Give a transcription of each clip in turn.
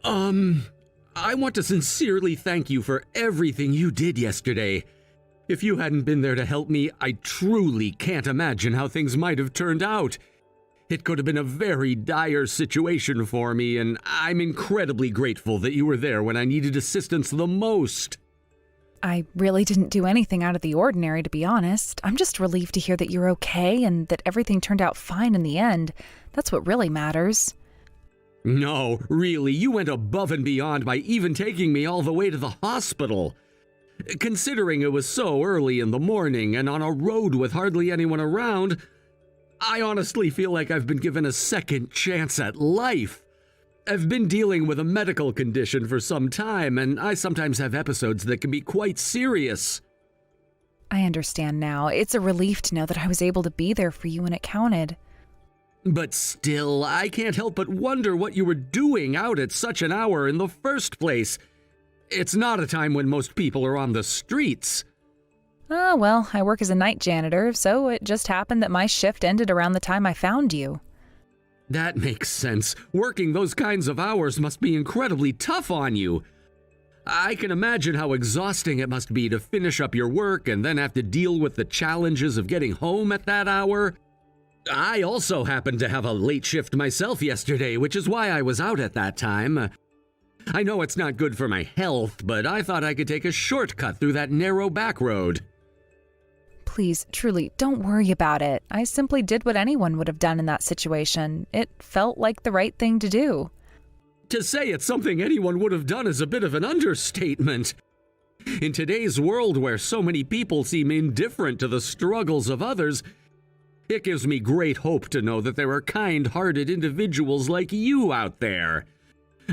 I want to sincerely thank you for everything you did yesterday. If you hadn't been there to help me, I truly can't imagine how things might have turned out. It could have been a very dire situation for me, and I'm incredibly grateful that you were there when I needed assistance the most. I really didn't do anything out of the ordinary, to be honest. I'm just relieved to hear that you're okay and that everything turned out fine in the end. That's what really matters. No, really, you went above and beyond by even taking me all the way to the hospital. Considering it was so early in the morning and on a road with hardly anyone around, I honestly feel like I've been given a second chance at life. I've been dealing with a medical condition for some time, and I sometimes have episodes that can be quite serious. I understand now. It's a relief to know that I was able to be there for you when it counted. But still, I can't help but wonder what you were doing out at such an hour in the first place. It's not a time when most people are on the streets. Oh, well, I work as a night janitor, so it just happened that my shift ended around the time I found you. That makes sense. Working those kinds of hours must be incredibly tough on you. I can imagine how exhausting it must be to finish up your work and then have to deal with the challenges of getting home at that hour. I also happened to have a late shift myself yesterday, which is why I was out at that time. I know it's not good for my health, but I thought I could take a shortcut through that narrow back road. Please, truly, don't worry about it. I simply did what anyone would have done in that situation. It felt like the right thing to do. To say it's something anyone would have done is a bit of an understatement. In today's world where so many people seem indifferent to the struggles of others, it gives me great hope to know that there are kind-hearted individuals like you out there.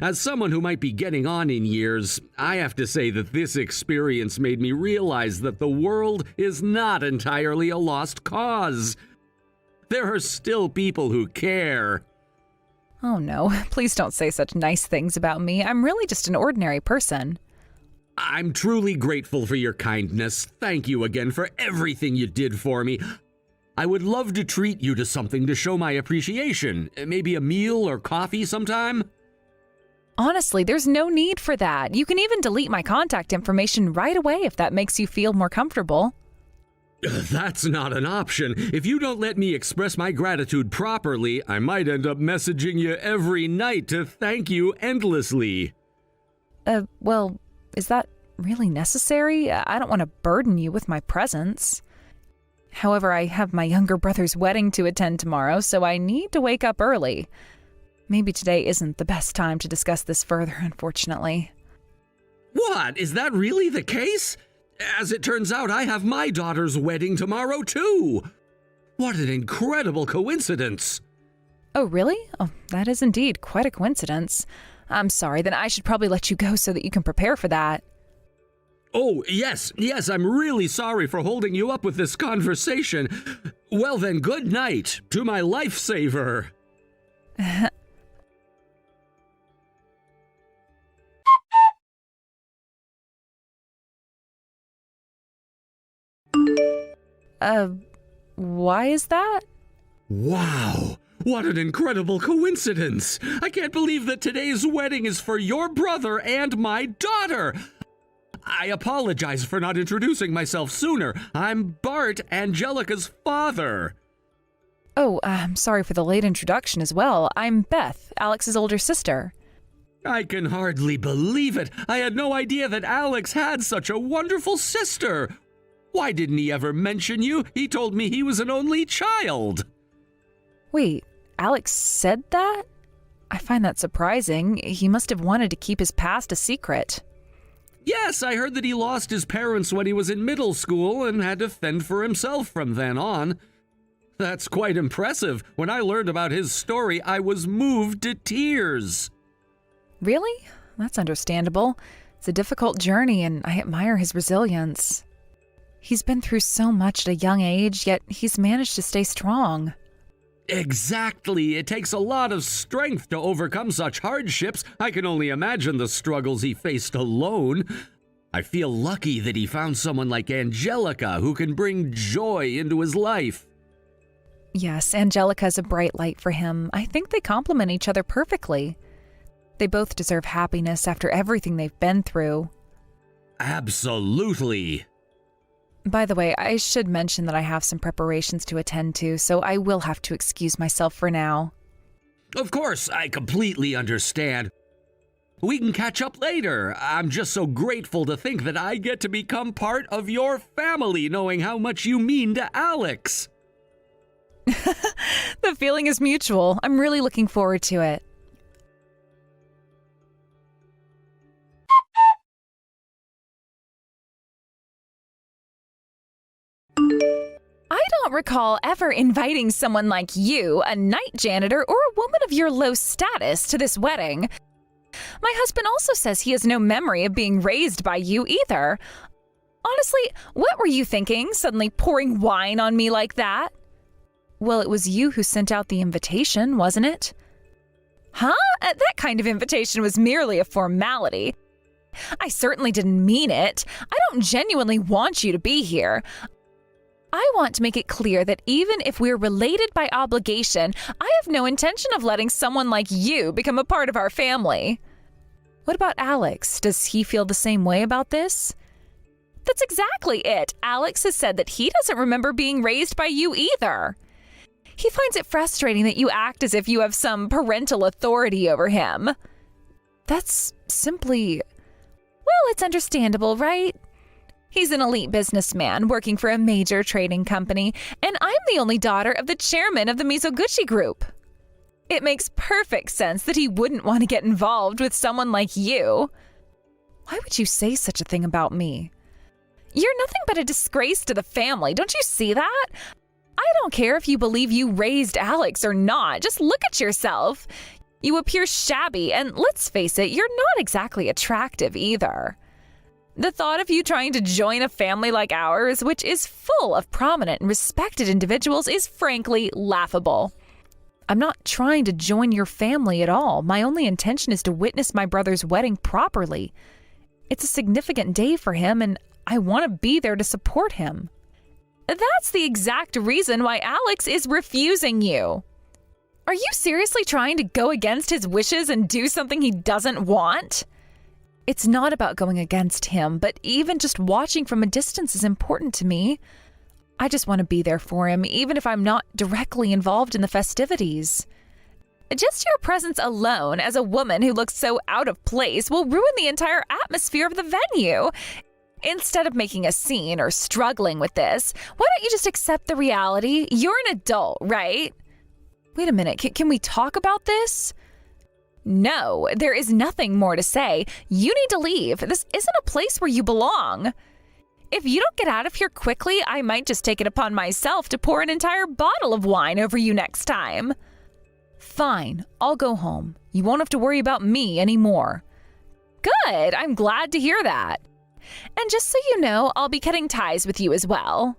As someone who might be getting on in years, I have to say that this experience made me realize that the world is not entirely a lost cause. There are still people who care. Oh no, please don't say such nice things about me. I'm really just an ordinary person. I'm truly grateful for your kindness. Thank you again for everything you did for me. I would love to treat you to something to show my appreciation. Maybe a meal or coffee sometime? Honestly, there's no need for that. You can even delete my contact information right away if that makes you feel more comfortable. That's not an option. If you don't let me express my gratitude properly, I might end up messaging you every night to thank you endlessly. Well, is that really necessary? I don't want to burden you with my presence. However, I have my younger brother's wedding to attend tomorrow, so I need to wake up early. Maybe today isn't the best time to discuss this further, unfortunately. What? Is that really the case? As it turns out, I have my daughter's wedding tomorrow, too. What an incredible coincidence. Oh, really? Oh, that is indeed quite a coincidence. I'm sorry, then I should probably let you go so that you can prepare for that. Oh, yes, I'm really sorry for holding you up with this conversation. Well then, good night to my lifesaver. Why is that? Wow, what an incredible coincidence. I can't believe that today's wedding is for your brother and my daughter. I apologize for not introducing myself sooner. I'm Bart, Angelica's father. Oh, I'm sorry for the late introduction as well. I'm Beth, Alex's older sister. I can hardly believe it. I had no idea that Alex had such a wonderful sister. Why didn't he ever mention you? He told me he was an only child. Wait, Alex said that? I find that surprising. He must have wanted to keep his past a secret. Yes, I heard that he lost his parents when he was in middle school and had to fend for himself from then on. That's quite impressive. When I learned about his story, I was moved to tears. Really? That's understandable. It's a difficult journey, and I admire his resilience. He's been through so much at a young age, yet he's managed to stay strong. Exactly. It takes a lot of strength to overcome such hardships. I can only imagine the struggles he faced alone. I feel lucky that he found someone like Angelica who can bring joy into his life. Yes, Angelica's a bright light for him. I think they complement each other perfectly. They both deserve happiness after everything they've been through. Absolutely. By the way, I should mention that I have some preparations to attend to, so I will have to excuse myself for now. Of course, I completely understand. We can catch up later. I'm just so grateful to think that I get to become part of your family, knowing how much you mean to Alex. The feeling is mutual. I'm really looking forward to it. I don't recall ever inviting someone like you, a night janitor, or a woman of your low status, to this wedding. My husband also says he has no memory of being raised by you either. Honestly, what were you thinking, suddenly pouring wine on me like that? Well, it was you who sent out the invitation, wasn't it? Huh? That kind of invitation was merely a formality. I certainly didn't mean it. I don't genuinely want you to be here. I want to make it clear that even if we're related by obligation, I have no intention of letting someone like you become a part of our family. What about Alex? Does he feel the same way about this? That's exactly it. Alex has said that he doesn't remember being raised by you either. He finds it frustrating that you act as if you have some parental authority over him. That's simply... well, it's understandable, right? He's an elite businessman working for a major trading company, and I'm the only daughter of the chairman of the Mizoguchi Group. It makes perfect sense that he wouldn't want to get involved with someone like you. Why would you say such a thing about me? You're nothing but a disgrace to the family, don't you see that? I don't care if you believe you raised Alex or not, just look at yourself. You appear shabby, and let's face it, you're not exactly attractive either. The thought of you trying to join a family like ours, which is full of prominent and respected individuals, is frankly laughable. I'm not trying to join your family at all. My only intention is to witness my brother's wedding properly. It's a significant day for him, and I want to be there to support him. That's the exact reason why Alex is refusing you. Are you seriously trying to go against his wishes and do something he doesn't want? It's not about going against him, but even just watching from a distance is important to me. I just want to be there for him, even if I'm not directly involved in the festivities. Just your presence alone, as a woman who looks so out of place, will ruin the entire atmosphere of the venue. Instead of making a scene or struggling with this, why don't you just accept the reality? You're an adult, right? Wait a minute, can we talk about this? No, there is nothing more to say. You need to leave. This isn't a place where you belong. If you don't get out of here quickly, I might just take it upon myself to pour an entire bottle of wine over you next time. Fine, I'll go home. You won't have to worry about me anymore. Good, I'm glad to hear that. And just so you know, I'll be cutting ties with you as well.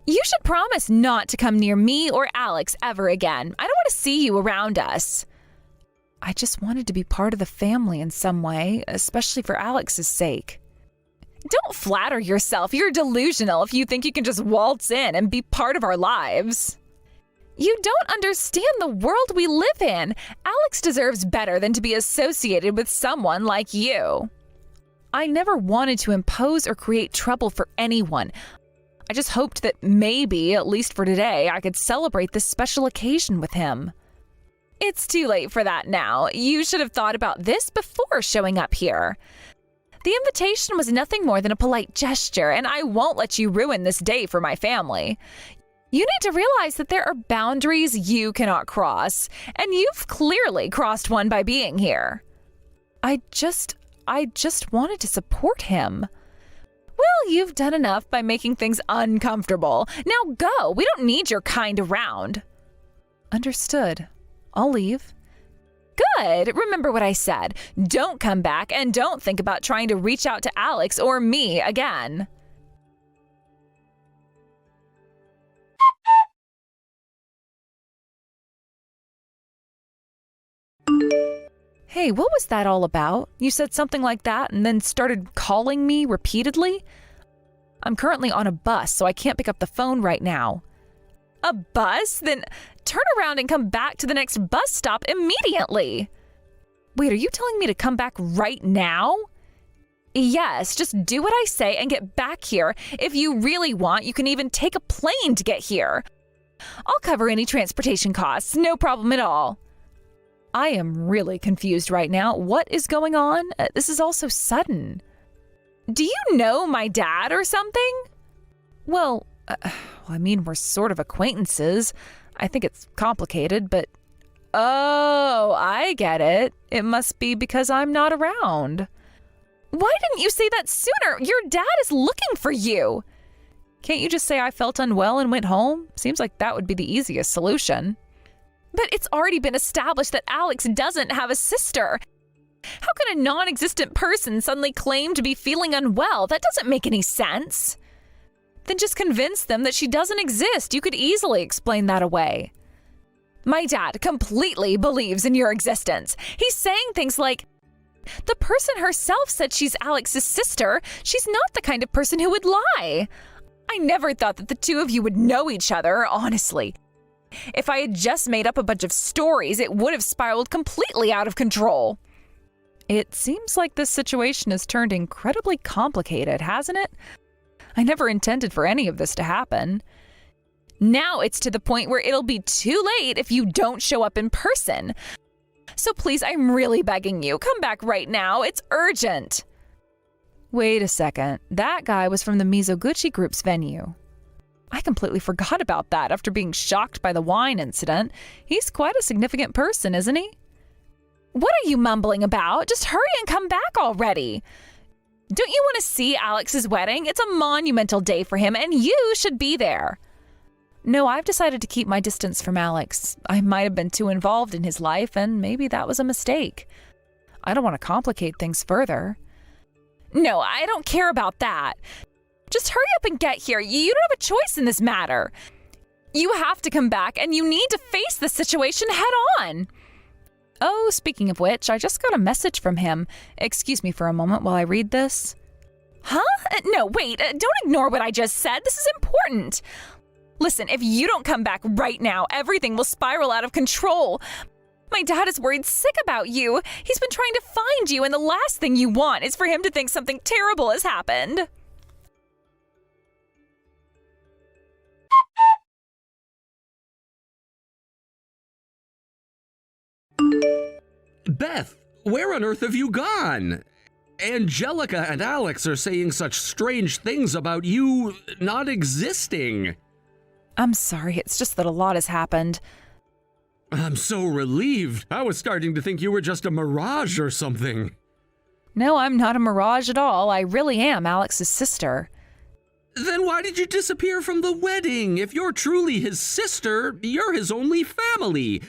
You should promise not to come near me or Alex ever again. I don't want to see you around us. I just wanted to be part of the family in some way, especially for Alex's sake. Don't flatter yourself. You're delusional if you think you can just waltz in and be part of our lives. You don't understand the world we live in. Alex deserves better than to be associated with someone like you. I never wanted to impose or create trouble for anyone. I just hoped that maybe, at least for today, I could celebrate this special occasion with him. It's too late for that now. You should have thought about this before showing up here. The invitation was nothing more than a polite gesture, and I won't let you ruin this day for my family. You need to realize that there are boundaries you cannot cross, and you've clearly crossed one by being here. I just wanted to support him. Well, you've done enough by making things uncomfortable. Now go. We don't need your kind around. Understood. I'll leave. Good. Remember what I said. Don't come back and don't think about trying to reach out to Alex or me again. Hey, what was that all about? You said something like that and then started calling me repeatedly? I'm currently on a bus, so I can't pick up the phone right now. A bus? Then turn around and come back to the next bus stop immediately. Wait, are you telling me to come back right now? Yes, just do what I say and get back here. If you really want, you can even take a plane to get here. I'll cover any transportation costs, no problem at all. I am really confused right now. What is going on? This is all so sudden. Do you know my dad or something? Well, I mean, we're sort of acquaintances. I think it's complicated, but... Oh, I get it. It must be because I'm not around. Why didn't you say that sooner? Your dad is looking for you. Can't you just say I felt unwell and went home? Seems like that would be the easiest solution. But it's already been established that Alex doesn't have a sister. How can a non-existent person suddenly claim to be feeling unwell? That doesn't make any sense. Then just convince them that she doesn't exist. You could easily explain that away. My dad completely believes in your existence. He's saying things like, the person herself said she's Alex's sister. She's not the kind of person who would lie. I never thought that the two of you would know each other, honestly. If I had just made up a bunch of stories, it would have spiraled completely out of control. It seems like this situation has turned incredibly complicated, hasn't it? I never intended for any of this to happen. Now it's to the point where it'll be too late if you don't show up in person. So please, I'm really begging you, come back right now. It's urgent. Wait a second. That guy was from the Mizoguchi Group's venue. I completely forgot about that after being shocked by the wine incident. He's quite a significant person, isn't he? What are you mumbling about? Just hurry and come back already. Don't you want to see Alex's wedding? It's a monumental day for him, and you should be there. No, I've decided to keep my distance from Alex. I might have been too involved in his life, and maybe that was a mistake. I don't want to complicate things further. No, I don't care about that. Just hurry up and get here. You don't have a choice in this matter. You have to come back, and you need to face the situation head on. Oh, speaking of which, I just got a message from him. Excuse me for a moment while I read this. Huh? No, wait, don't ignore what I just said. This is important. Listen, if you don't come back right now, everything will spiral out of control. My dad is worried sick about you. He's been trying to find you, and the last thing you want is for him to think something terrible has happened. Beth, where on earth have you gone? Angelica and Alex are saying such strange things about you not existing. I'm sorry, it's just that a lot has happened. I'm so relieved. I was starting to think you were just a mirage or something. No, I'm not a mirage at all. I really am Alex's sister. Then why did you disappear from the wedding? If you're truly his sister, you're his only family.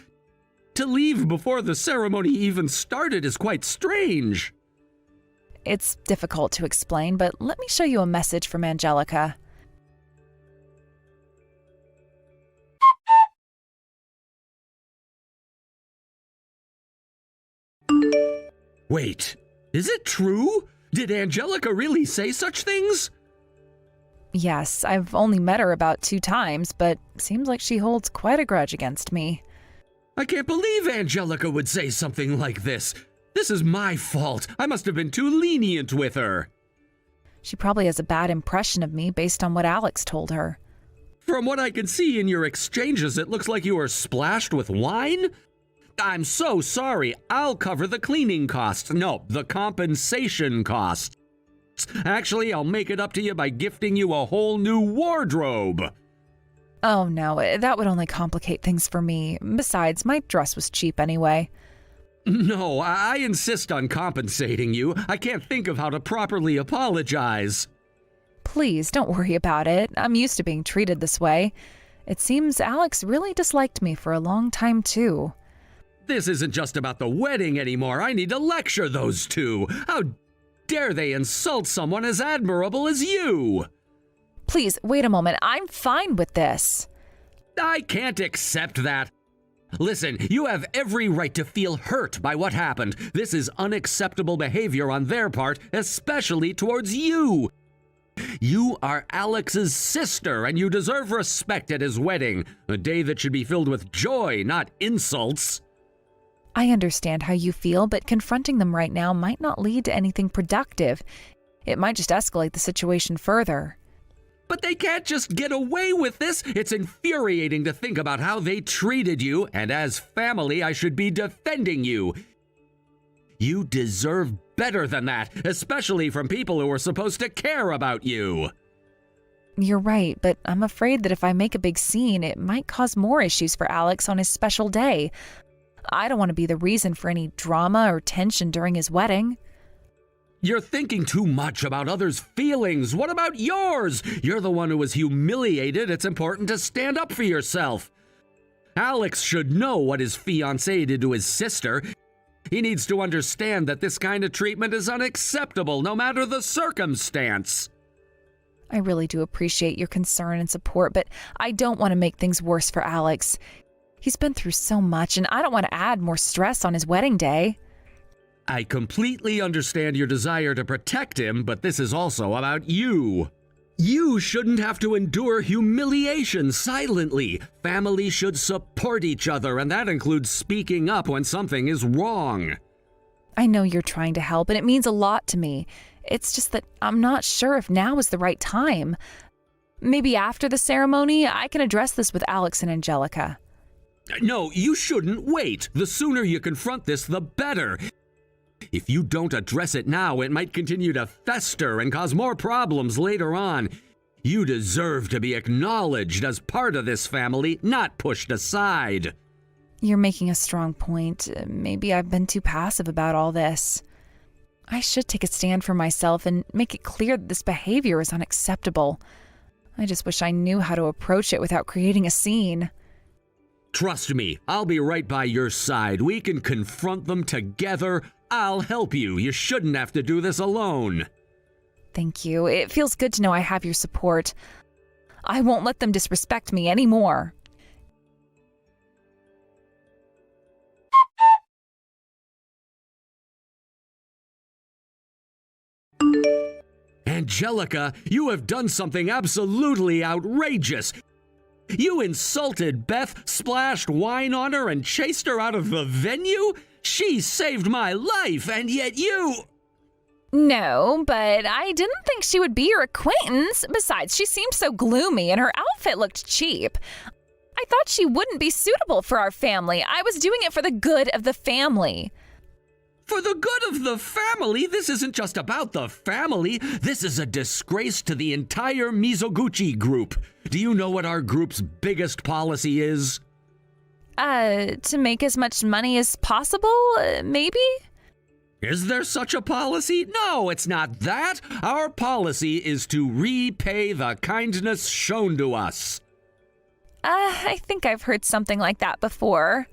To leave before the ceremony even started is quite strange. It's difficult to explain, but let me show you a message from Angelica. Wait, is it true? Did Angelica really say such things? Yes, I've only met her about 2 times, but seems like she holds quite a grudge against me. I can't believe Angelica would say something like this. This is my fault. I must have been too lenient with her. She probably has a bad impression of me based on what Alex told her. From what I can see in your exchanges, it looks like you were splashed with wine? I'm so sorry. I'll cover the cleaning costs. No, the compensation costs. Actually, I'll make it up to you by gifting you a whole new wardrobe. Oh no, that would only complicate things for me. Besides, my dress was cheap anyway. No, I insist on compensating you. I can't think of how to properly apologize. Please, don't worry about it. I'm used to being treated this way. It seems Alex really disliked me for a long time, too. This isn't just about the wedding anymore. I need to lecture those two. How dare they insult someone as admirable as you? Please, wait a moment. I'm fine with this. I can't accept that. Listen, you have every right to feel hurt by what happened. This is unacceptable behavior on their part, especially towards you. You are Alex's sister, and you deserve respect at his wedding, a day that should be filled with joy, not insults. I understand how you feel, but confronting them right now might not lead to anything productive. It might just escalate the situation further. But they can't just get away with this. It's infuriating to think about how they treated you, and as family, I should be defending you. You deserve better than that, especially from people who are supposed to care about you. You're right, but I'm afraid that if I make a big scene, it might cause more issues for Alex on his special day. I don't want to be the reason for any drama or tension during his wedding. You're thinking too much about others' feelings. What about yours? You're the one who was humiliated. It's important to stand up for yourself. Alex should know what his fiancée did to his sister. He needs to understand that this kind of treatment is unacceptable, no matter the circumstance. I really do appreciate your concern and support, but I don't want to make things worse for Alex. He's been through so much, and I don't want to add more stress on his wedding day. I completely understand your desire to protect him, but this is also about you. You shouldn't have to endure humiliation silently. Families should support each other, and that includes speaking up when something is wrong. I know you're trying to help, and it means a lot to me. It's just that I'm not sure if now is the right time. Maybe after the ceremony, I can address this with Alex and Angelica. No, you shouldn't wait. The sooner you confront this, the better. If you don't address it now, it might continue to fester and cause more problems later on. You deserve to be acknowledged as part of this family, not pushed aside. You're making a strong point. Maybe I've been too passive about all this. I should take a stand for myself and make it clear that this behavior is unacceptable. I just wish I knew how to approach it without creating a scene. Trust me, I'll be right by your side. We can confront them together. I'll help you. You shouldn't have to do this alone. Thank you. It feels good to know I have your support. I won't let them disrespect me anymore. Angelica, you have done something absolutely outrageous. You insulted Beth, splashed wine on her, and chased her out of the venue? She saved my life, and yet you... No, but I didn't think she would be your acquaintance. Besides, she seemed so gloomy and her outfit looked cheap. I thought she wouldn't be suitable for our family. I was doing it for the good of the family. For the good of the family? This isn't just about the family. This is a disgrace to the entire Mizoguchi group. Do you know what our group's biggest policy is? To make as much money as possible, maybe? Is there such a policy? No, it's not that. Our policy is to repay the kindness shown to us. I think I've heard something like that before.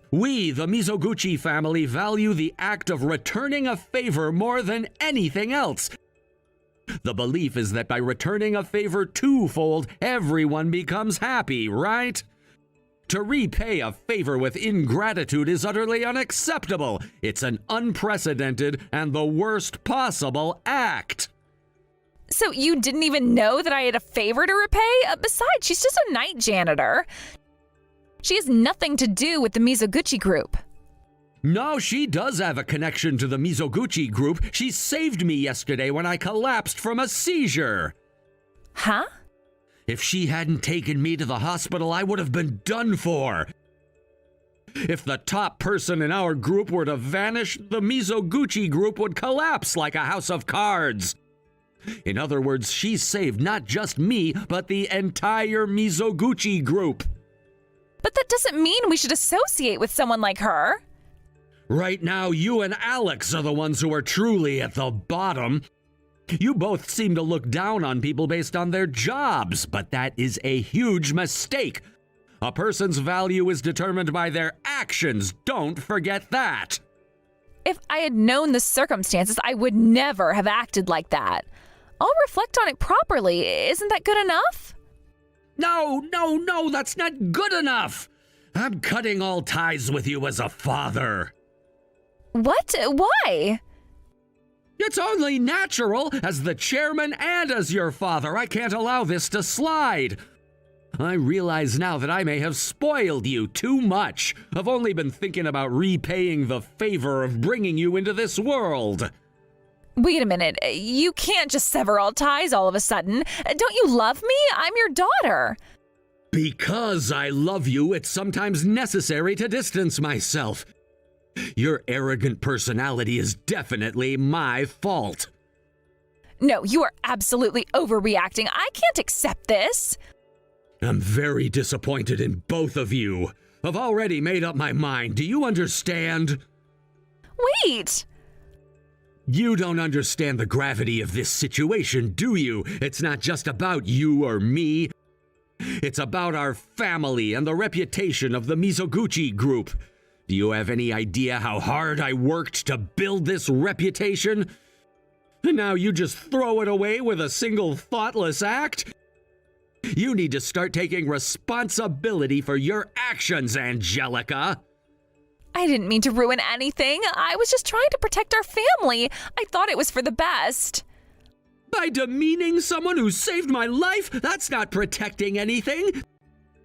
We, the Mizoguchi family, value the act of returning a favor more than anything else. The belief is that by returning a favor twofold, everyone becomes happy, right? To repay a favor with ingratitude is utterly unacceptable. It's an unprecedented and the worst possible act. So you didn't even know that I had a favor to repay? Besides, she's just a night janitor. She has nothing to do with the Mizoguchi group. No, she does have a connection to the Mizoguchi group. She saved me yesterday when I collapsed from a seizure. Huh? If she hadn't taken me to the hospital, I would have been done for. If the top person in our group were to vanish, the Mizoguchi group would collapse like a house of cards. In other words, she saved not just me, but the entire Mizoguchi group. But that doesn't mean we should associate with someone like her. Right now, you and Alex are the ones who are truly at the bottom. You both seem to look down on people based on their jobs, but that is a huge mistake. A person's value is determined by their actions. Don't forget that. If I had known the circumstances, I would never have acted like that. I'll reflect on it properly. Isn't that good enough? No, that's not good enough. I'm cutting all ties with you as a father. What? Why? It's only natural. As the chairman and as your father, I can't allow this to slide. I realize now that I may have spoiled you too much. I've only been thinking about repaying the favor of bringing you into this world. Wait a minute. You can't just sever all ties all of a sudden. Don't you love me? I'm your daughter. Because I love you, it's sometimes necessary to distance myself. Your arrogant personality is definitely my fault. No, you are absolutely overreacting. I can't accept this. I'm very disappointed in both of you. I've already made up my mind. Do you understand? Wait. You don't understand the gravity of this situation, do you? It's not just about you or me. It's about our family and the reputation of the Mizoguchi group. Do you have any idea how hard I worked to build this reputation? And now you just throw it away with a single thoughtless act? You need to start taking responsibility for your actions, Angelica. I didn't mean to ruin anything. I was just trying to protect our family. I thought it was for the best. By demeaning someone who saved my life, that's not protecting anything.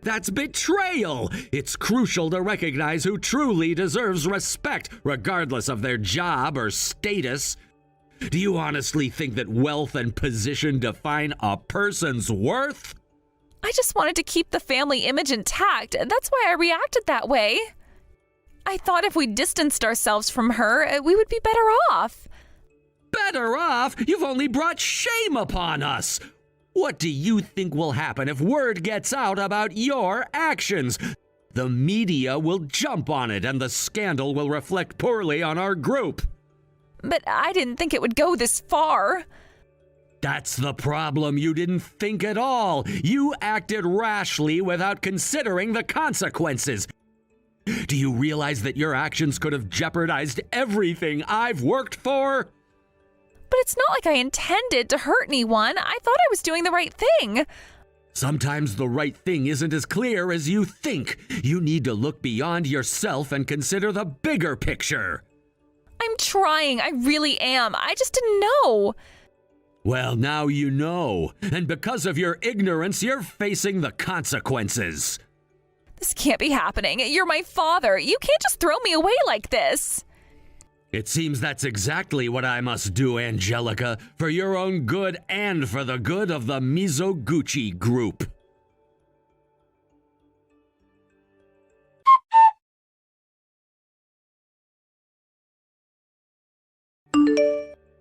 That's betrayal. It's crucial to recognize who truly deserves respect, regardless of their job or status. Do you honestly think that wealth and position define a person's worth? I just wanted to keep the family image intact. That's why I reacted that way. I thought if we distanced ourselves from her, we would be better off. Better off? You've only brought shame upon us. What do you think will happen if word gets out about your actions? The media will jump on it and the scandal will reflect poorly on our group. But I didn't think it would go this far. That's the problem. You didn't think at all. You acted rashly without considering the consequences. Do you realize that your actions could have jeopardized everything I've worked for? But it's not like I intended to hurt anyone. I thought I was doing the right thing. Sometimes the right thing isn't as clear as you think. You need to look beyond yourself and consider the bigger picture. I'm trying. I really am. I just didn't know. Well, now you know. And because of your ignorance, you're facing the consequences. This can't be happening. You're my father. You can't just throw me away like this. It seems that's exactly what I must do, Angelica, for your own good and for the good of the Mizoguchi group.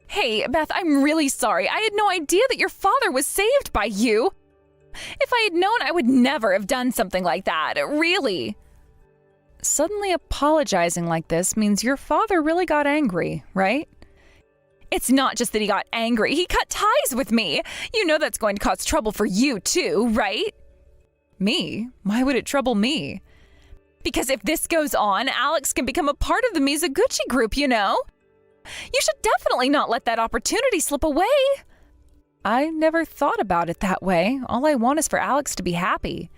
Hey, Beth, I'm really sorry. I had no idea that your father was saved by you. If I had known, I would never have done something like that. Really. Suddenly apologizing like this means your father really got angry, right? It's not just that he got angry. He cut ties with me. You know that's going to cause trouble for you too, right? Me? Why would it trouble me? Because if this goes on, Alex can become a part of the Mizoguchi group, you know? You should definitely not let that opportunity slip away. I never thought about it that way. All I want is for Alex to be happy.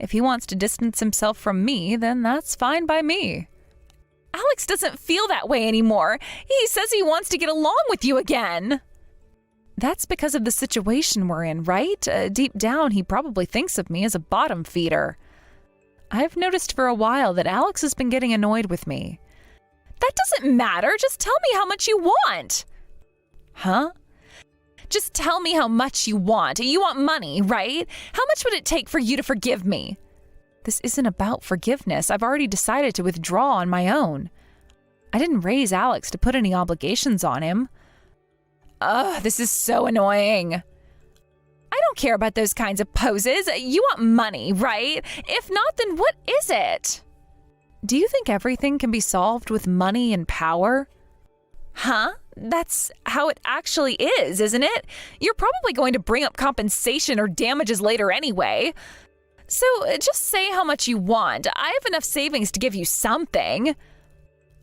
If he wants to distance himself from me, then that's fine by me. Alex doesn't feel that way anymore. He says he wants to get along with you again. That's because of the situation we're in, right? Deep down, he probably thinks of me as a bottom feeder. I've noticed for a while that Alex has been getting annoyed with me. That doesn't matter. Just tell me how much you want. Huh? Just tell me how much you want. You want money, right? How much would it take for you to forgive me? This isn't about forgiveness. I've already decided to withdraw on my own. I didn't raise Alex to put any obligations on him. Ugh, this is so annoying. I don't care about those kinds of poses. You want money, right? If not, then what is it? Do you think everything can be solved with money and power? Huh? That's how it actually is, isn't it? You're probably going to bring up compensation or damages later anyway. So just say how much you want. I have enough savings to give you something.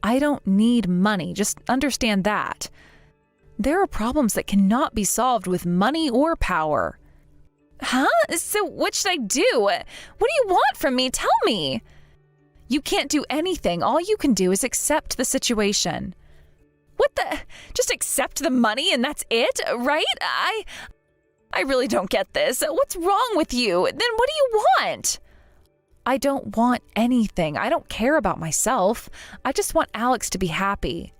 I don't need money, just understand that. There are problems that cannot be solved with money or power. Huh? So what should I do? What do you want from me? Tell me. You can't do anything. All you can do is accept the situation. What the? Just accept the money and that's it, right? I really don't get this. What's wrong with you? Then what do you want? I don't want anything. I don't care about myself. I just want Alex to be happy.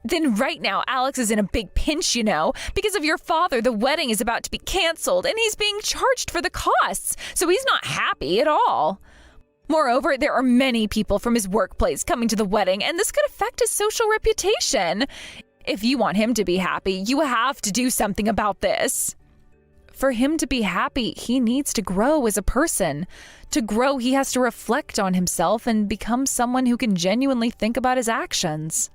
Then right now, Alex is in a big pinch, because of your father. The wedding is about to be canceled, and he's being charged for the costs, so he's not happy at all. Moreover, there are many people from his workplace coming to the wedding, and this could affect his social reputation. If you want him to be happy, you have to do something about this. For him to be happy, he needs to grow as a person. To grow, he has to reflect on himself and become someone who can genuinely think about his actions.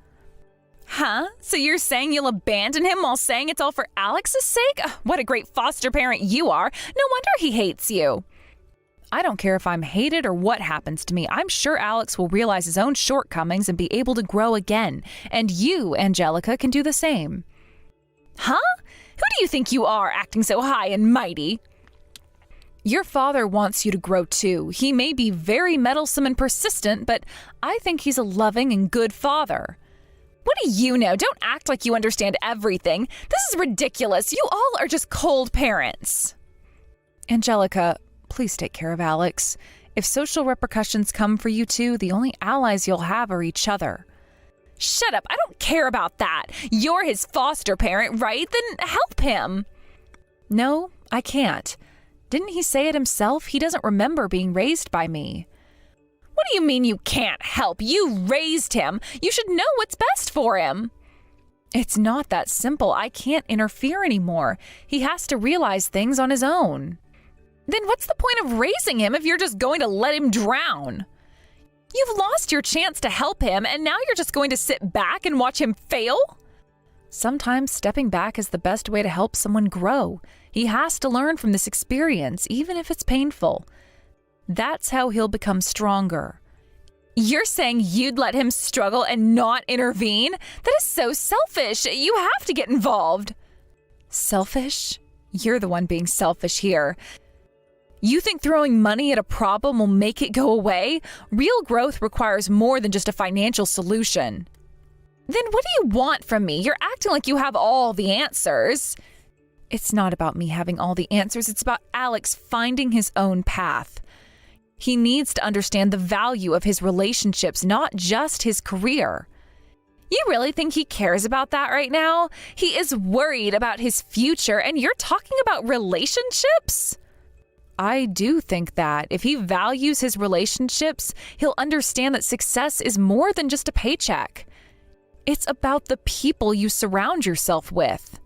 Huh? So you're saying you'll abandon him while saying it's all for Alex's sake? What a great foster parent you are. No wonder he hates you. I don't care if I'm hated or what happens to me. I'm sure Alex will realize his own shortcomings and be able to grow again. And you, Angelica, can do the same. Huh? Who do you think you are, acting so high and mighty? Your father wants you to grow too. He may be very meddlesome and persistent, but I think he's a loving and good father. What do you know? Don't act like you understand everything. This is ridiculous. You all are just cold parents. Angelica, please take care of Alex. If social repercussions come for you two, the only allies you'll have are each other. Shut up. I don't care about that. You're his foster parent, right? Then help him. No, I can't. Didn't he say it himself? He doesn't remember being raised by me. What do you mean you can't help? You raised him. You should know what's best for him. It's not that simple. I can't interfere anymore. He has to realize things on his own. Then what's the point of raising him if you're just going to let him drown? You've lost your chance to help him, and now you're just going to sit back and watch him fail? Sometimes stepping back is the best way to help someone grow. He has to learn from this experience, even if it's painful. That's how he'll become stronger. You're saying you'd let him struggle and not intervene? That is so selfish. You have to get involved. Selfish? You're the one being selfish here. You think throwing money at a problem will make it go away? Real growth requires more than just a financial solution. Then what do you want from me? You're acting like you have all the answers. It's not about me having all the answers. It's about Alex finding his own path. He needs to understand the value of his relationships, not just his career. You really think he cares about that right now? He is worried about his future, and you're talking about relationships? I do think that if he values his relationships, he'll understand that success is more than just a paycheck. It's about the people you surround yourself with.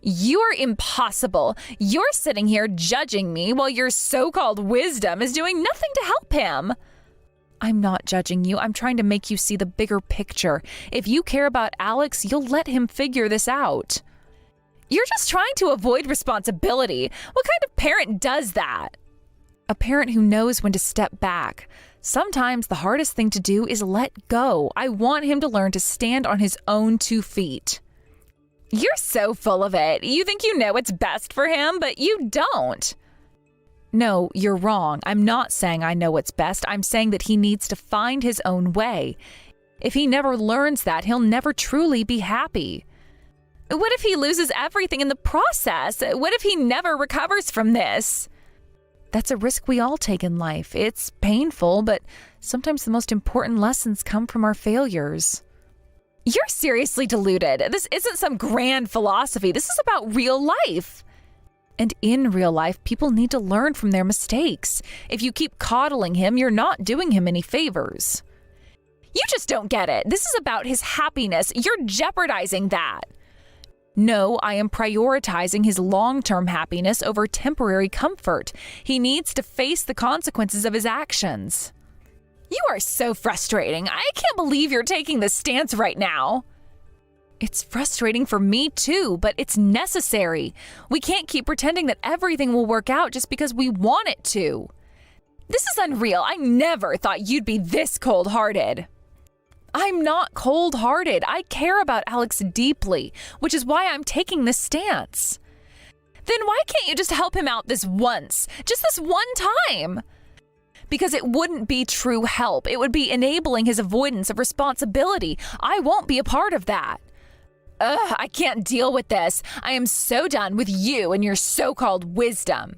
You're impossible. You're sitting here judging me while your so-called wisdom is doing nothing to help him. I'm not judging you. I'm trying to make you see the bigger picture. If you care about Alex, you'll let him figure this out. You're just trying to avoid responsibility. What kind of parent does that? A parent who knows when to step back. Sometimes the hardest thing to do is let go. I want him to learn to stand on his own 2 feet. You're so full of it. You think you know what's best for him, but you don't. No, you're wrong. I'm not saying I know what's best. I'm saying that he needs to find his own way. If he never learns that, he'll never truly be happy. What if he loses everything in the process? What if he never recovers from this? That's a risk we all take in life. It's painful, but sometimes the most important lessons come from our failures. You're seriously deluded. This isn't some grand philosophy. This is about real life. And in real life, people need to learn from their mistakes. If you keep coddling him, you're not doing him any favors. You just don't get it. This is about his happiness. You're jeopardizing that. No, I am prioritizing his long-term happiness over temporary comfort. He needs to face the consequences of his actions. You are so frustrating. I can't believe you're taking this stance right now. It's frustrating for me too, but it's necessary. We can't keep pretending that everything will work out just because we want it to. This is unreal. I never thought you'd be this cold-hearted. I'm not cold-hearted. I care about Alex deeply, which is why I'm taking this stance. Then why can't you just help him out this once? Just this one time? Because it wouldn't be true help. It would be enabling his avoidance of responsibility. I won't be a part of that. Ugh, I can't deal with this. I am so done with you and your so-called wisdom.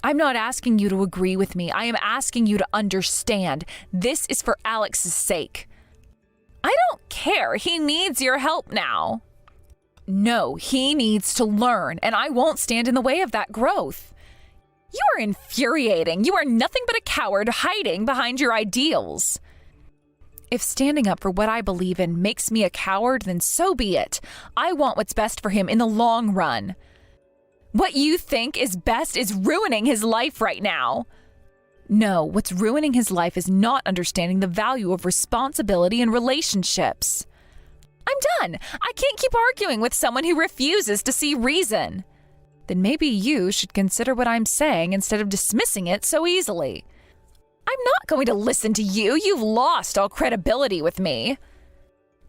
I'm not asking you to agree with me. I am asking you to understand. This is for Alex's sake. I don't care. He needs your help now. No, he needs to learn, and I won't stand in the way of that growth. You are infuriating. You are nothing but a coward hiding behind your ideals. If standing up for what I believe in makes me a coward, then so be it. I want what's best for him in the long run. What you think is best is ruining his life right now. No, what's ruining his life is not understanding the value of responsibility in relationships. I'm done. I can't keep arguing with someone who refuses to see reason. Then maybe you should consider what I'm saying instead of dismissing it so easily. I'm not going to listen to you. You've lost all credibility with me.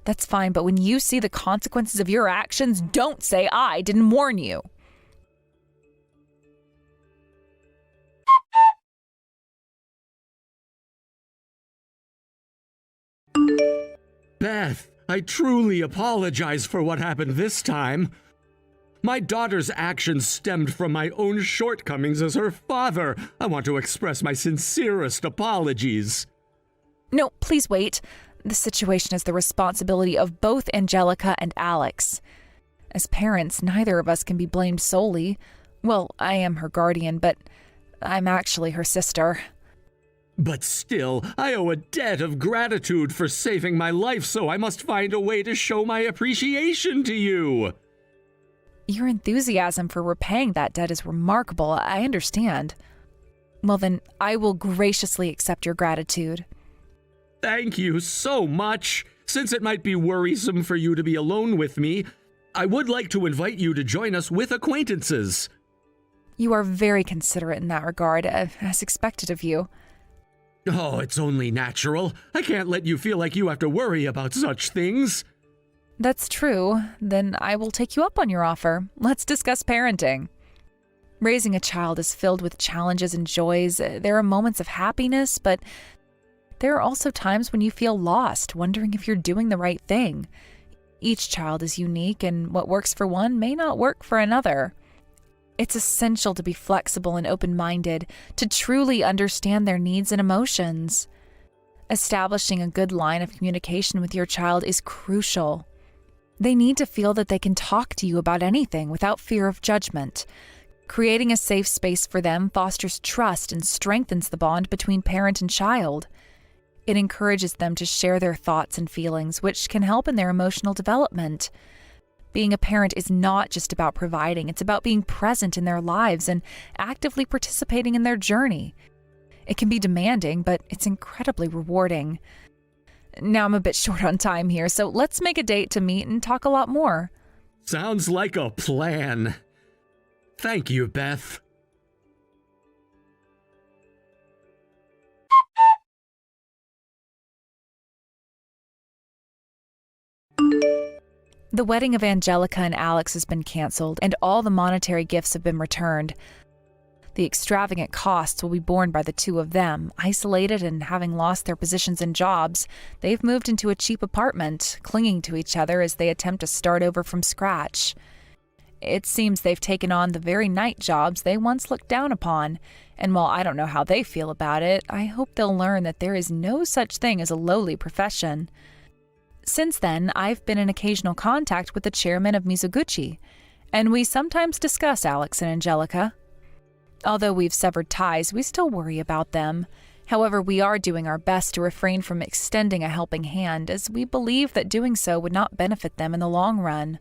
That's fine, but when you see the consequences of your actions, don't say I didn't warn you. Beth, I truly apologize for what happened this time. My daughter's actions stemmed from my own shortcomings as her father. I want to express my sincerest apologies. No, please wait. The situation is the responsibility of both Angelica and Alex. As parents, neither of us can be blamed solely. Well, I am her guardian, but I'm actually her sister. But still, I owe a debt of gratitude for saving my life, so I must find a way to show my appreciation to you. Your enthusiasm for repaying that debt is remarkable, I understand. Well then, I will graciously accept your gratitude. Thank you so much. Since it might be worrisome for you to be alone with me, I would like to invite you to join us with acquaintances. You are very considerate in that regard, as expected of you. Oh, it's only natural. I can't let you feel like you have to worry about such things. That's true. Then I will take you up on your offer. Let's discuss parenting. Raising a child is filled with challenges and joys. There are moments of happiness, but there are also times when you feel lost, wondering if you're doing the right thing. Each child is unique, and what works for one may not work for another. It's essential to be flexible and open-minded, to truly understand their needs and emotions. Establishing a good line of communication with your child is crucial. They need to feel that they can talk to you about anything without fear of judgment. Creating a safe space for them fosters trust and strengthens the bond between parent and child. It encourages them to share their thoughts and feelings, which can help in their emotional development. Being a parent is not just about providing, it's about being present in their lives and actively participating in their journey. It can be demanding, but it's incredibly rewarding. Now I'm a bit short on time here, so let's make a date to meet and talk a lot more. Sounds like a plan. Thank you, Beth. The wedding of Angelica and Alex has been canceled, and all the monetary gifts have been returned. The extravagant costs will be borne by the two of them. Isolated and having lost their positions and jobs, they've moved into a cheap apartment, clinging to each other as they attempt to start over from scratch. It seems they've taken on the very night jobs they once looked down upon, and while I don't know how they feel about it, I hope they'll learn that there is no such thing as a lowly profession. Since then, I've been in occasional contact with the chairman of Mizoguchi, and we sometimes discuss Alex and Angelica. Although we've severed ties, we still worry about them. However, we are doing our best to refrain from extending a helping hand, as we believe that doing so would not benefit them in the long run.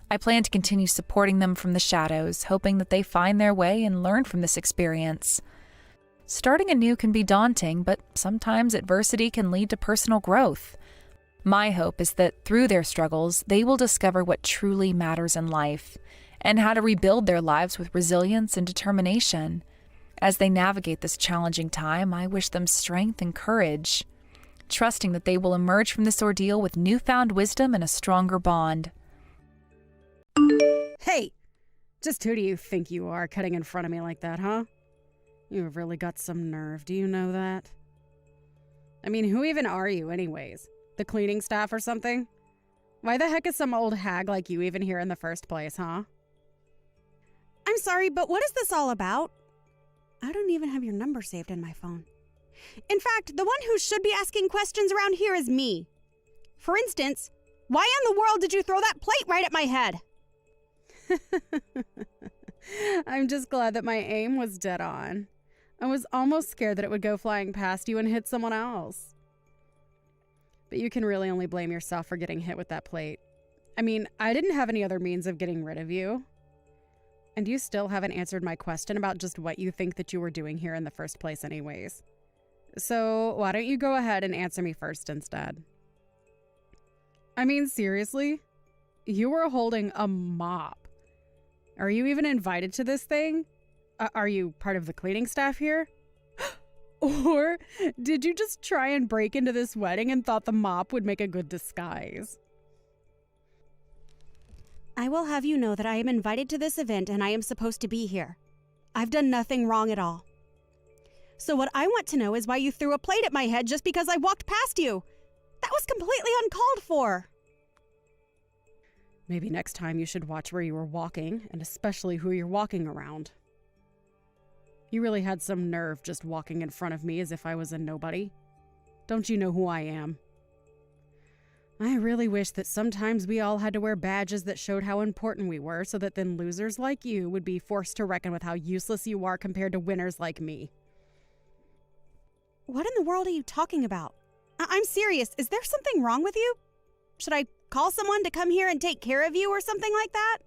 I plan to continue supporting them from the shadows, hoping that they find their way and learn from this experience. Starting anew can be daunting, but sometimes adversity can lead to personal growth. My hope is that through their struggles, they will discover what truly matters in life and how to rebuild their lives with resilience and determination. As they navigate this challenging time, I wish them strength and courage, trusting that they will emerge from this ordeal with newfound wisdom and a stronger bond. Hey! Just who do you think you are, cutting in front of me like that, huh? You've really got some nerve, do you know that? I mean, who even are you anyways? The cleaning staff or something? Why the heck is some old hag like you even here in the first place, huh? I'm sorry, but what is this all about? I don't even have your number saved in my phone. In fact, the one who should be asking questions around here is me. For instance, why in the world did you throw that plate right at my head? I'm just glad that my aim was dead on. I was almost scared that it would go flying past you and hit someone else. But you can really only blame yourself for getting hit with that plate. I mean, I didn't have any other means of getting rid of you. And you still haven't answered my question about just what you think that you were doing here in the first place anyways. So why don't you go ahead and answer me first instead? I mean, seriously? You were holding a mop. Are you even invited to this thing? Are you part of the cleaning staff here? Or did you just try and break into this wedding and thought the mop would make a good disguise? I will have you know that I am invited to this event and I am supposed to be here. I've done nothing wrong at all. So what I want to know is why you threw a plate at my head just because I walked past you. That was completely uncalled for. Maybe next time you should watch where you were walking, and especially who you're walking around. You really had some nerve just walking in front of me as if I was a nobody. Don't you know who I am? I really wish that sometimes we all had to wear badges that showed how important we were, so that then losers like you would be forced to reckon with how useless you are compared to winners like me. What in the world are you talking about? I'm serious. Is there something wrong with you? Should I call someone to come here and take care of you or something like that?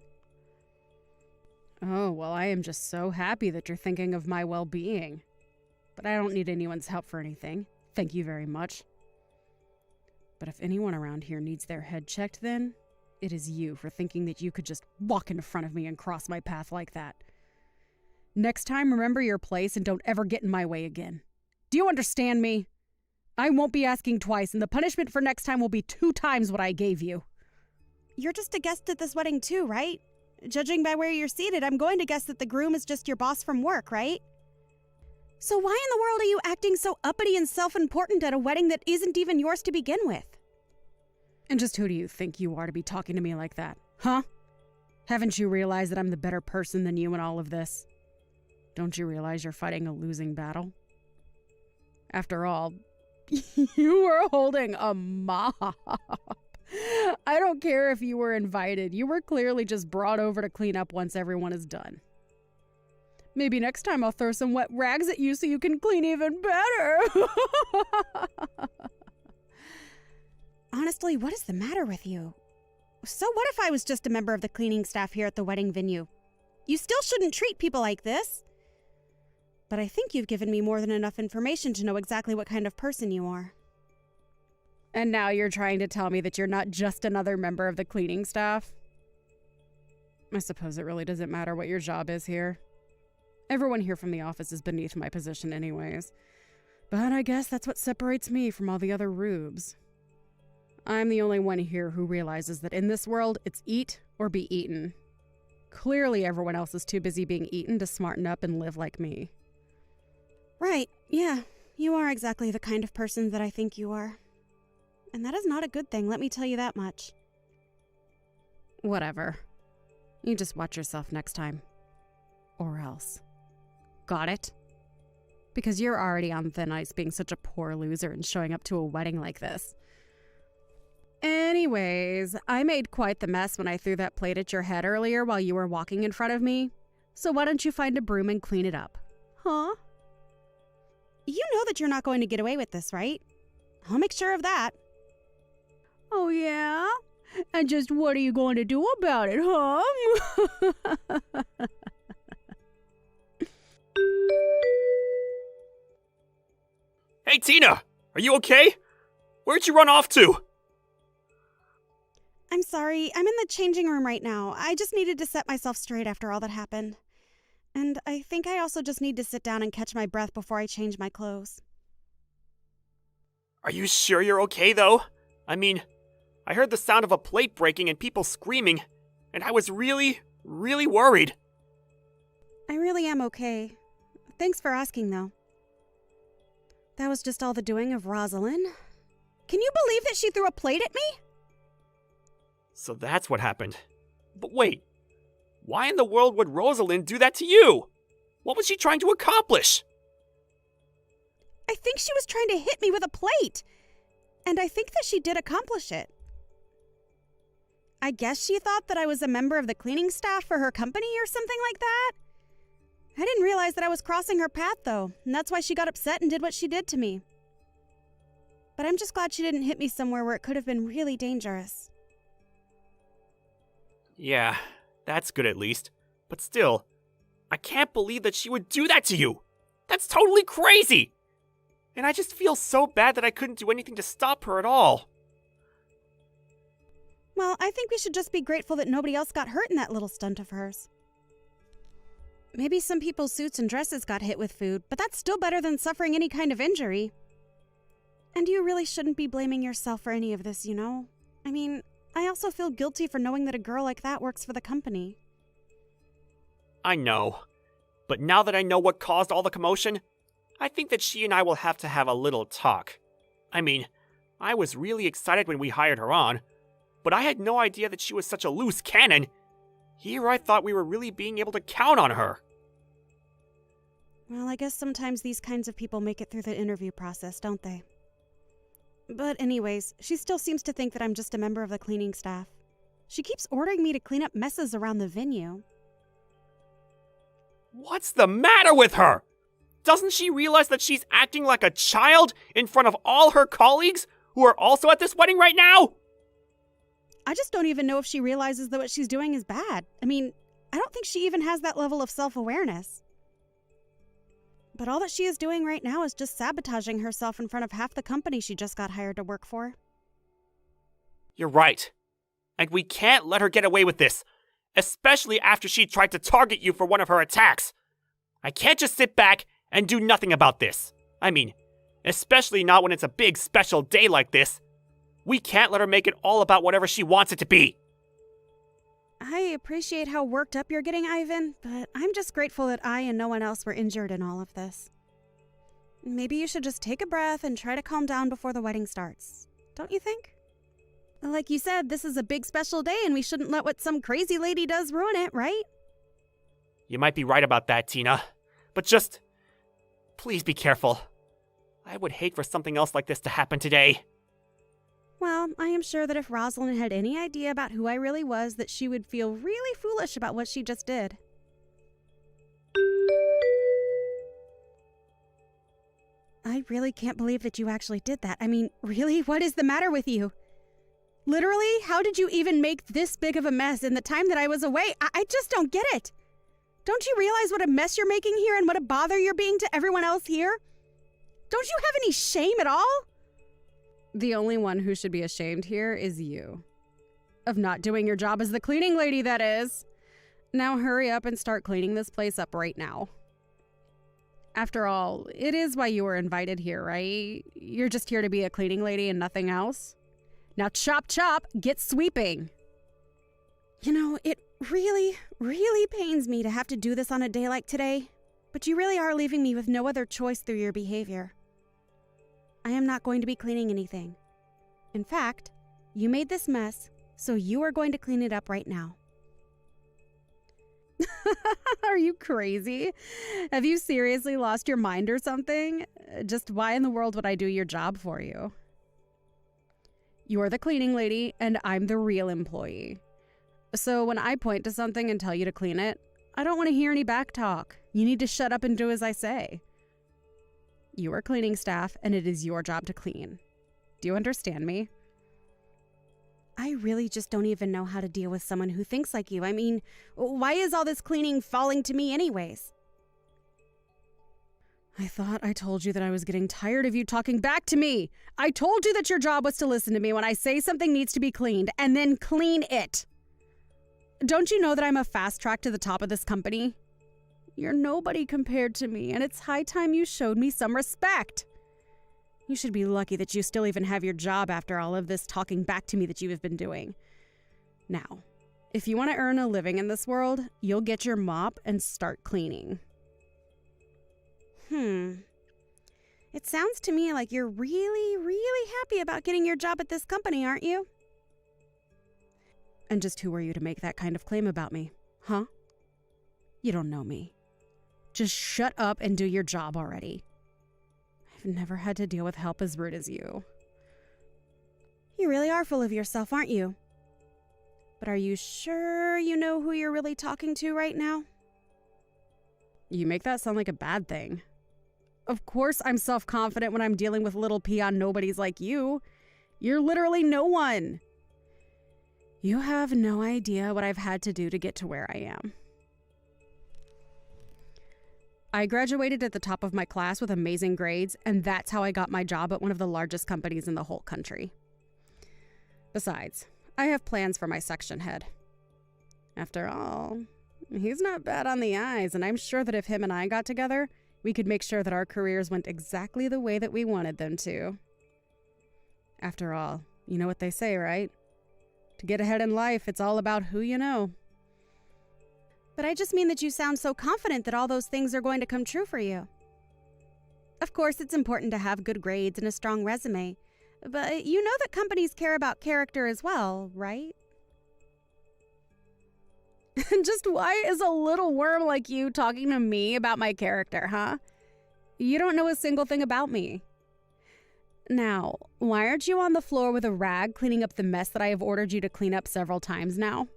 Oh, well, I am just so happy that you're thinking of my well-being. But I don't need anyone's help for anything. Thank you very much. But if anyone around here needs their head checked, then it is you for thinking that you could just walk in front of me and cross my path like that. Next time, remember your place and don't ever get in my way again. Do you understand me? I won't be asking twice, and the punishment for next time will be 2 times what I gave you. You're just a guest at this wedding too, right? Judging by where you're seated, I'm going to guess that the groom is just your boss from work, right? So why in the world are you acting so uppity and self-important at a wedding that isn't even yours to begin with? And just who do you think you are to be talking to me like that, huh? Haven't you realized that I'm the better person than you in all of this? Don't you realize you're fighting a losing battle? After all, you were holding a mop. I don't care if you were invited. You were clearly just brought over to clean up once everyone is done. Maybe next time I'll throw some wet rags at you so you can clean even better. Honestly, what is the matter with you? So what if I was just a member of the cleaning staff here at the wedding venue? You still shouldn't treat people like this. But I think you've given me more than enough information to know exactly what kind of person you are. And now you're trying to tell me that you're not just another member of the cleaning staff? I suppose it really doesn't matter what your job is here. Everyone here from the office is beneath my position anyways. But I guess that's what separates me from all the other rubes. I'm the only one here who realizes that in this world, it's eat or be eaten. Clearly everyone else is too busy being eaten to smarten up and live like me. Right, yeah. You are exactly the kind of person that I think you are. And that is not a good thing, let me tell you that much. Whatever. You just watch yourself next time. Or else. Got it? Because you're already on thin ice being such a poor loser and showing up to a wedding like this. Anyways, I made quite the mess when I threw that plate at your head earlier while you were walking in front of me. So why don't you find a broom and clean it up? Huh? You know that you're not going to get away with this, right? I'll make sure of that. Oh, yeah? And just what are you going to do about it, huh? Hey, Tina! Are you okay? Where'd you run off to? I'm sorry, I'm in the changing room right now. I just needed to set myself straight after all that happened. And I think I also just need to sit down and catch my breath before I change my clothes. Are you sure you're okay, though? I mean, I heard the sound of a plate breaking and people screaming, and I was really, really worried. I really am okay. Thanks for asking, though. That was just all the doing of Rosalind. Can you believe that she threw a plate at me? So that's what happened. But wait, why in the world would Rosalind do that to you? What was she trying to accomplish? I think she was trying to hit me with a plate. And I think that she did accomplish it. I guess she thought that I was a member of the cleaning staff for her company or something like that. I didn't realize that I was crossing her path, though, and that's why she got upset and did what she did to me. But I'm just glad she didn't hit me somewhere where it could have been really dangerous. Yeah, that's good at least. But still, I can't believe that she would do that to you. That's totally crazy! And I just feel so bad that I couldn't do anything to stop her at all. Well, I think we should just be grateful that nobody else got hurt in that little stunt of hers. Maybe some people's suits and dresses got hit with food, but that's still better than suffering any kind of injury. And you really shouldn't be blaming yourself for any of this, you know? I mean, I also feel guilty for knowing that a girl like that works for the company. I know. But now that I know what caused all the commotion, I think that she and I will have to have a little talk. I mean, I was really excited when we hired her on, but I had no idea that she was such a loose cannon. Here I thought we were really being able to count on her. Well, I guess sometimes these kinds of people make it through the interview process, don't they? But anyways, she still seems to think that I'm just a member of the cleaning staff. She keeps ordering me to clean up messes around the venue. What's the matter with her? Doesn't she realize that she's acting like a child in front of all her colleagues who are also at this wedding right now? I just don't even know if she realizes that what she's doing is bad. I mean, I don't think she even has that level of self-awareness. But all that she is doing right now is just sabotaging herself in front of half the company she just got hired to work for. You're right. And we can't let her get away with this, especially after she tried to target you for one of her attacks. I can't just sit back and do nothing about this. I mean, especially not when it's a big special day like this. We can't let her make it all about whatever she wants it to be. I appreciate how worked up you're getting, Ivan, but I'm just grateful that I and no one else were injured in all of this. Maybe you should just take a breath and try to calm down before the wedding starts. Don't you think? Like you said, this is a big special day and we shouldn't let what some crazy lady does ruin it, right? You might be right about that, Tina. But just, please be careful. I would hate for something else like this to happen today. Well, I am sure that if Rosalind had any idea about who I really was, that she would feel really foolish about what she just did. I really can't believe that you actually did that. I mean, really? What is the matter with you? Literally, how did you even make this big of a mess in the time that I was away? I just don't get it. Don't you realize what a mess you're making here and what a bother you're being to everyone else here? Don't you have any shame at all? The only one who should be ashamed here is you. Of not doing your job as the cleaning lady, that is. Now hurry up and start cleaning this place up right now. After all, it is why you were invited here, right? You're just here to be a cleaning lady and nothing else? Now chop chop, get sweeping. You know, it really, really pains me to have to do this on a day like today, but you really are leaving me with no other choice through your behavior. I am not going to be cleaning anything. In fact, you made this mess, so you are going to clean it up right now. Are you crazy? Have you seriously lost your mind or something? Just why in the world would I do your job for you? You're the cleaning lady, and I'm the real employee. So when I point to something and tell you to clean it, I don't want to hear any back talk. You need to shut up and do as I say. You are cleaning staff, and it is your job to clean. Do you understand me? I really just don't even know how to deal with someone who thinks like you. I mean, why is all this cleaning falling to me anyways? I thought I told you that I was getting tired of you talking back to me. I told you that your job was to listen to me when I say something needs to be cleaned, and then clean it. Don't you know that I'm a fast track to the top of this company? You're nobody compared to me, and it's high time you showed me some respect. You should be lucky that you still even have your job after all of this talking back to me that you have been doing. Now, if you want to earn a living in this world, you'll get your mop and start cleaning. It sounds to me like you're really, really happy about getting your job at this company, aren't you? And just who are you to make that kind of claim about me, huh? You don't know me. Just shut up and do your job already. I've never had to deal with help as rude as you. You really are full of yourself, aren't you? But are you sure you know who you're really talking to right now? You make that sound like a bad thing. Of course I'm self-confident when I'm dealing with little peon nobodies like you. You're literally no one. You have no idea what I've had to do to get to where I am. I graduated at the top of my class with amazing grades, and that's how I got my job at one of the largest companies in the whole country. Besides, I have plans for my section head. After all, he's not bad on the eyes, and I'm sure that if him and I got together, we could make sure that our careers went exactly the way that we wanted them to. After all, you know what they say, right? To get ahead in life, it's all about who you know. But I just mean that you sound so confident that all those things are going to come true for you. Of course, it's important to have good grades and a strong resume, but you know that companies care about character as well, right? Just why is a little worm like you talking to me about my character, huh? You don't know a single thing about me. Now, why aren't you on the floor with a rag cleaning up the mess that I have ordered you to clean up several times now?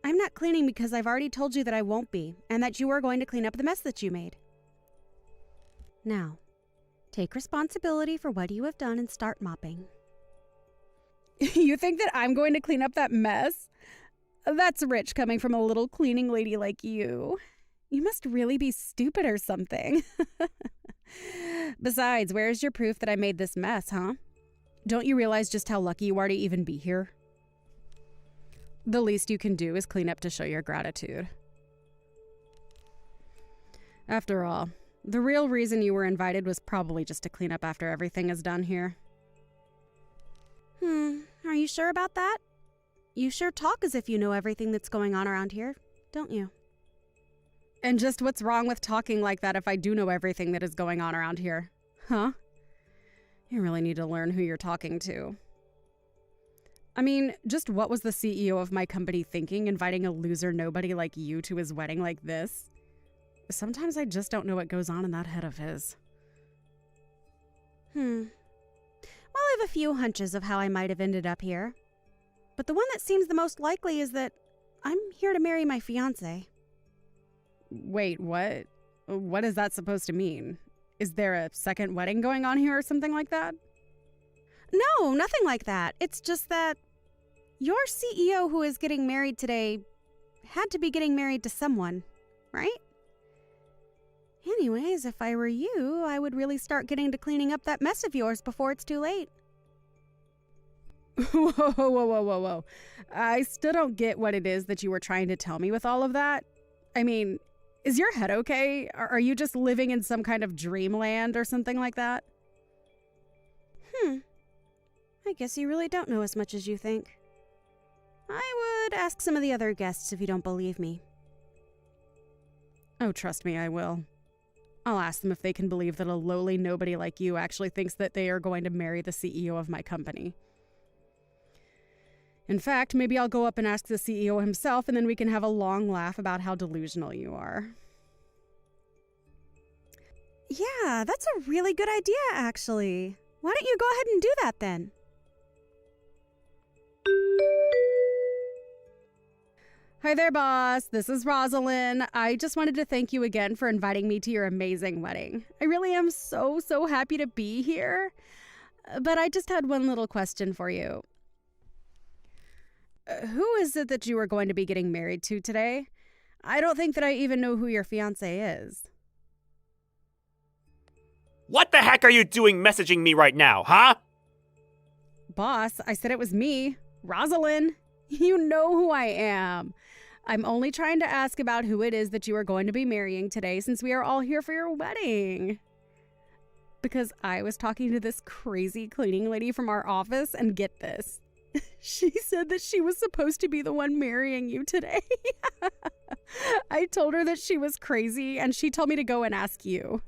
I'm not cleaning because I've already told you that I won't be, and that you are going to clean up the mess that you made. Now, take responsibility for what you have done and start mopping. You think that I'm going to clean up that mess? That's rich coming from a little cleaning lady like you. You must really be stupid or something. Besides, where's your proof that I made this mess, huh? Don't you realize just how lucky you are to even be here? The least you can do is clean up to show your gratitude. After all, the real reason you were invited was probably just to clean up after everything is done here. Are you sure about that? You sure talk as if you know everything that's going on around here, don't you? And just what's wrong with talking like that if I do know everything that is going on around here? Huh? You really need to learn who you're talking to. I mean, just what was the CEO of my company thinking, inviting a loser nobody like you to his wedding like this? Sometimes I just don't know what goes on in that head of his. Well, I have a few hunches of how I might have ended up here. But the one that seems the most likely is that I'm here to marry my fiancé. Wait, what? What is that supposed to mean? Is there a second wedding going on here or something like that? No, nothing like that. It's just that your CEO who is getting married today had to be getting married to someone, right? Anyways, if I were you, I would really start getting to cleaning up that mess of yours before it's too late. Whoa. I still don't get what it is that you were trying to tell me with all of that. I mean, is your head okay? Are you just living in some kind of dreamland or something like that? I guess you really don't know as much as you think. I would ask some of the other guests if you don't believe me. Oh, trust me, I will. I'll ask them if they can believe that a lowly nobody like you actually thinks that they are going to marry the CEO of my company. In fact, maybe I'll go up and ask the CEO himself, and then we can have a long laugh about how delusional you are. Yeah, that's a really good idea, actually. Why don't you go ahead and do that then? Hi there, boss. This is Rosalind. I just wanted to thank you again for inviting me to your amazing wedding. I really am so happy to be here. But I just had one little question for you. Who is it that you are going to be getting married to today? I don't think that I even know who your fiancé is. What the heck are you doing messaging me right now, huh? Boss, I said it was me, Rosalind. You know who I am. I'm only trying to ask about who it is that you are going to be marrying today since we are all here for your wedding. Because I was talking to this crazy cleaning lady from our office, and get this. She said that she was supposed to be the one marrying you today. I told her that she was crazy, and she told me to go and ask you.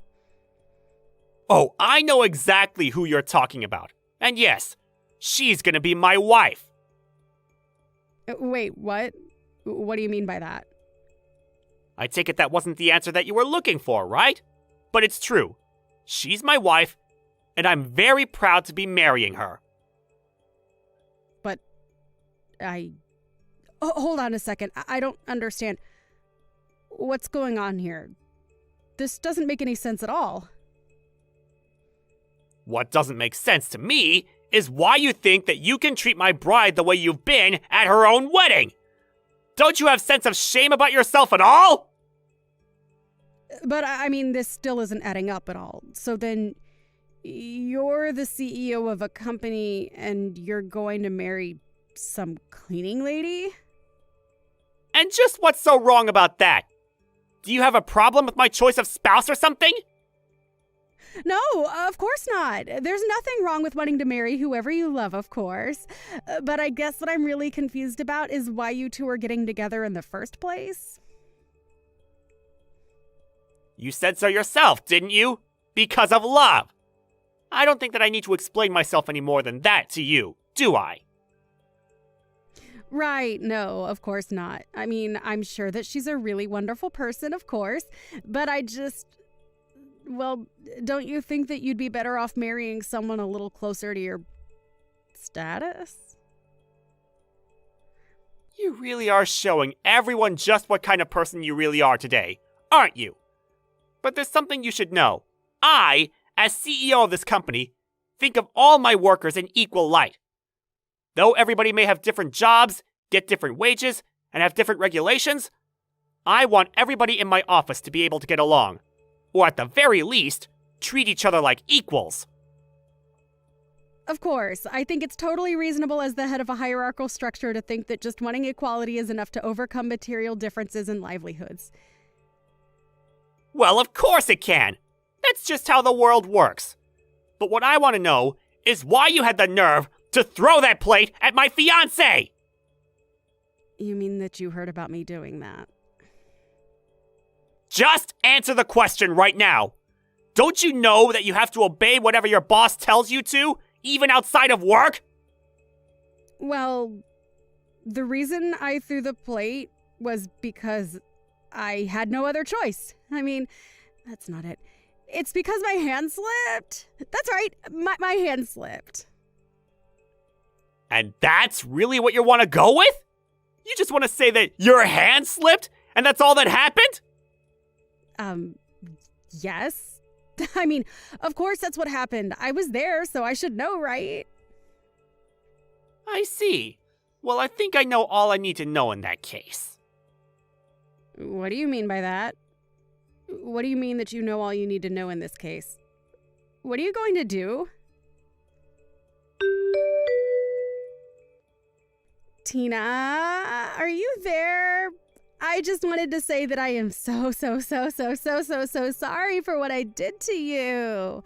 Oh, I know exactly who you're talking about. And yes, she's gonna be my wife. Wait, what? What do you mean by that? I take it that wasn't the answer that you were looking for, right? But it's true. She's my wife, and I'm very proud to be marrying her. But hold on a second. I don't understand. What's going on here? This doesn't make any sense at all. What doesn't make sense to me is why you think that you can treat my bride the way you've been at her own wedding. Don't you have sense of shame about yourself at all? But I mean, this still isn't adding up at all. So then, you're the CEO of a company and you're going to marry some cleaning lady? And just what's so wrong about that? Do you have a problem with my choice of spouse or something? No, of course not. There's nothing wrong with wanting to marry whoever you love, of course. But I guess what I'm really confused about is why you two are getting together in the first place. You said so yourself, didn't you? Because of love. I don't think that I need to explain myself any more than that to you, do I? Right, no, of course not. I mean, I'm sure that she's a really wonderful person, of course, but well, don't you think that you'd be better off marrying someone a little closer to your status? You really are showing everyone just what kind of person you really are today, aren't you? But there's something you should know. I, as CEO of this company, think of all my workers in equal light. Though everybody may have different jobs, get different wages, and have different regulations, I want everybody in my office to be able to get along. Or at the very least, treat each other like equals. Of course, I think it's totally reasonable as the head of a hierarchical structure to think that just wanting equality is enough to overcome material differences in livelihoods. Well, of course it can. That's just how the world works. But what I want to know is why you had the nerve to throw that plate at my fiancé! You mean that you heard about me doing that? Just answer the question right now. Don't you know that you have to obey whatever your boss tells you to, even outside of work? Well, the reason I threw the plate was because I had no other choice. I mean, that's not it. It's because my hand slipped. That's right, my hand slipped. And that's really what you want to go with? You just want to say that your hand slipped and that's all that happened? Yes. I mean, of course that's what happened. I was there, so I should know, right? I see. Well, I think I know all I need to know in that case. What do you mean by that? What do you mean that you know all you need to know in this case? What are you going to do? Tina, are you there? I just wanted to say that I am so sorry for what I did to you.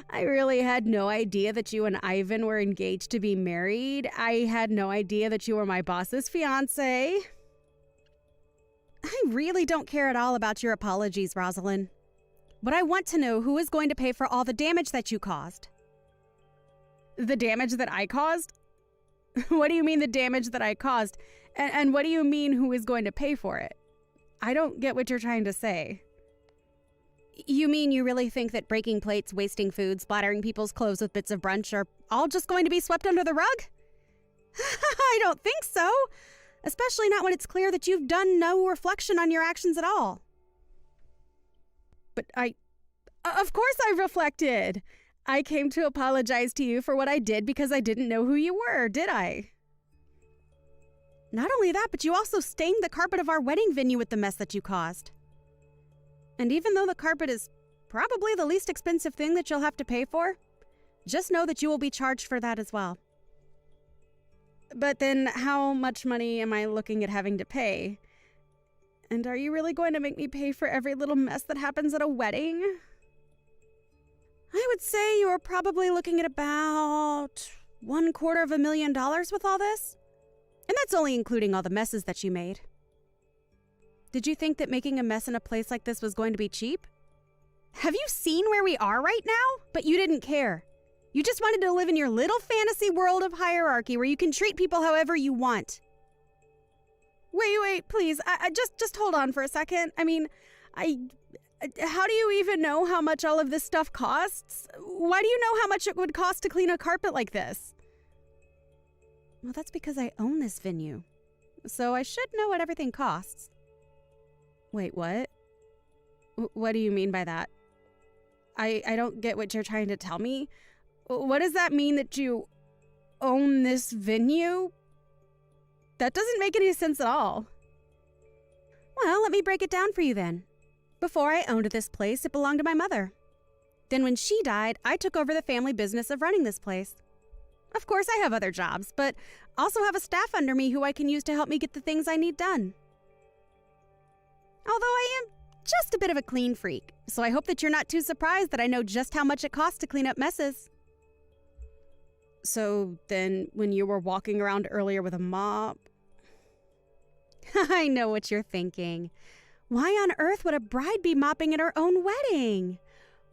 I really had no idea that you and Ivan were engaged to be married. I had no idea that you were my boss's fiancé. I really don't care at all about your apologies, Rosalind. But I want to know who is going to pay for all the damage that you caused. The damage that I caused? What do you mean the damage that I caused? And what do you mean who is going to pay for it? I don't get what you're trying to say. You mean you really think that breaking plates, wasting food, splattering people's clothes with bits of brunch are all just going to be swept under the rug? I don't think so. Especially not when it's clear that you've done no reflection on your actions at all. But of course I reflected. I came to apologize to you for what I did because I didn't know who you were, did I? Not only that, but you also stained the carpet of our wedding venue with the mess that you caused. And even though the carpet is probably the least expensive thing that you'll have to pay for, just know that you will be charged for that as well. But then how much money am I looking at having to pay? And are you really going to make me pay for every little mess that happens at a wedding? I would say you are probably looking at about $250,000 with all this. And that's only including all the messes that you made. Did you think that making a mess in a place like this was going to be cheap? Have you seen where we are right now? But you didn't care. You just wanted to live in your little fantasy world of hierarchy where you can treat people however you want. Wait, please. I just hold on for a second. I mean, how do you even know how much all of this stuff costs? Why do you know how much it would cost to clean a carpet like this? Well, that's because I own this venue. So I should know what everything costs. Wait, what? What do you mean by that? I don't get what you're trying to tell me. What does that mean that you own this venue? That doesn't make any sense at all. Well, let me break it down for you then. Before I owned this place, it belonged to my mother. Then when she died, I took over the family business of running this place. Of course, I have other jobs, but also have a staff under me who I can use to help me get the things I need done. Although I am just a bit of a clean freak, so I hope that you're not too surprised that I know just how much it costs to clean up messes. So then, when you were walking around earlier with a mop... I know what you're thinking. Why on earth would a bride be mopping at her own wedding?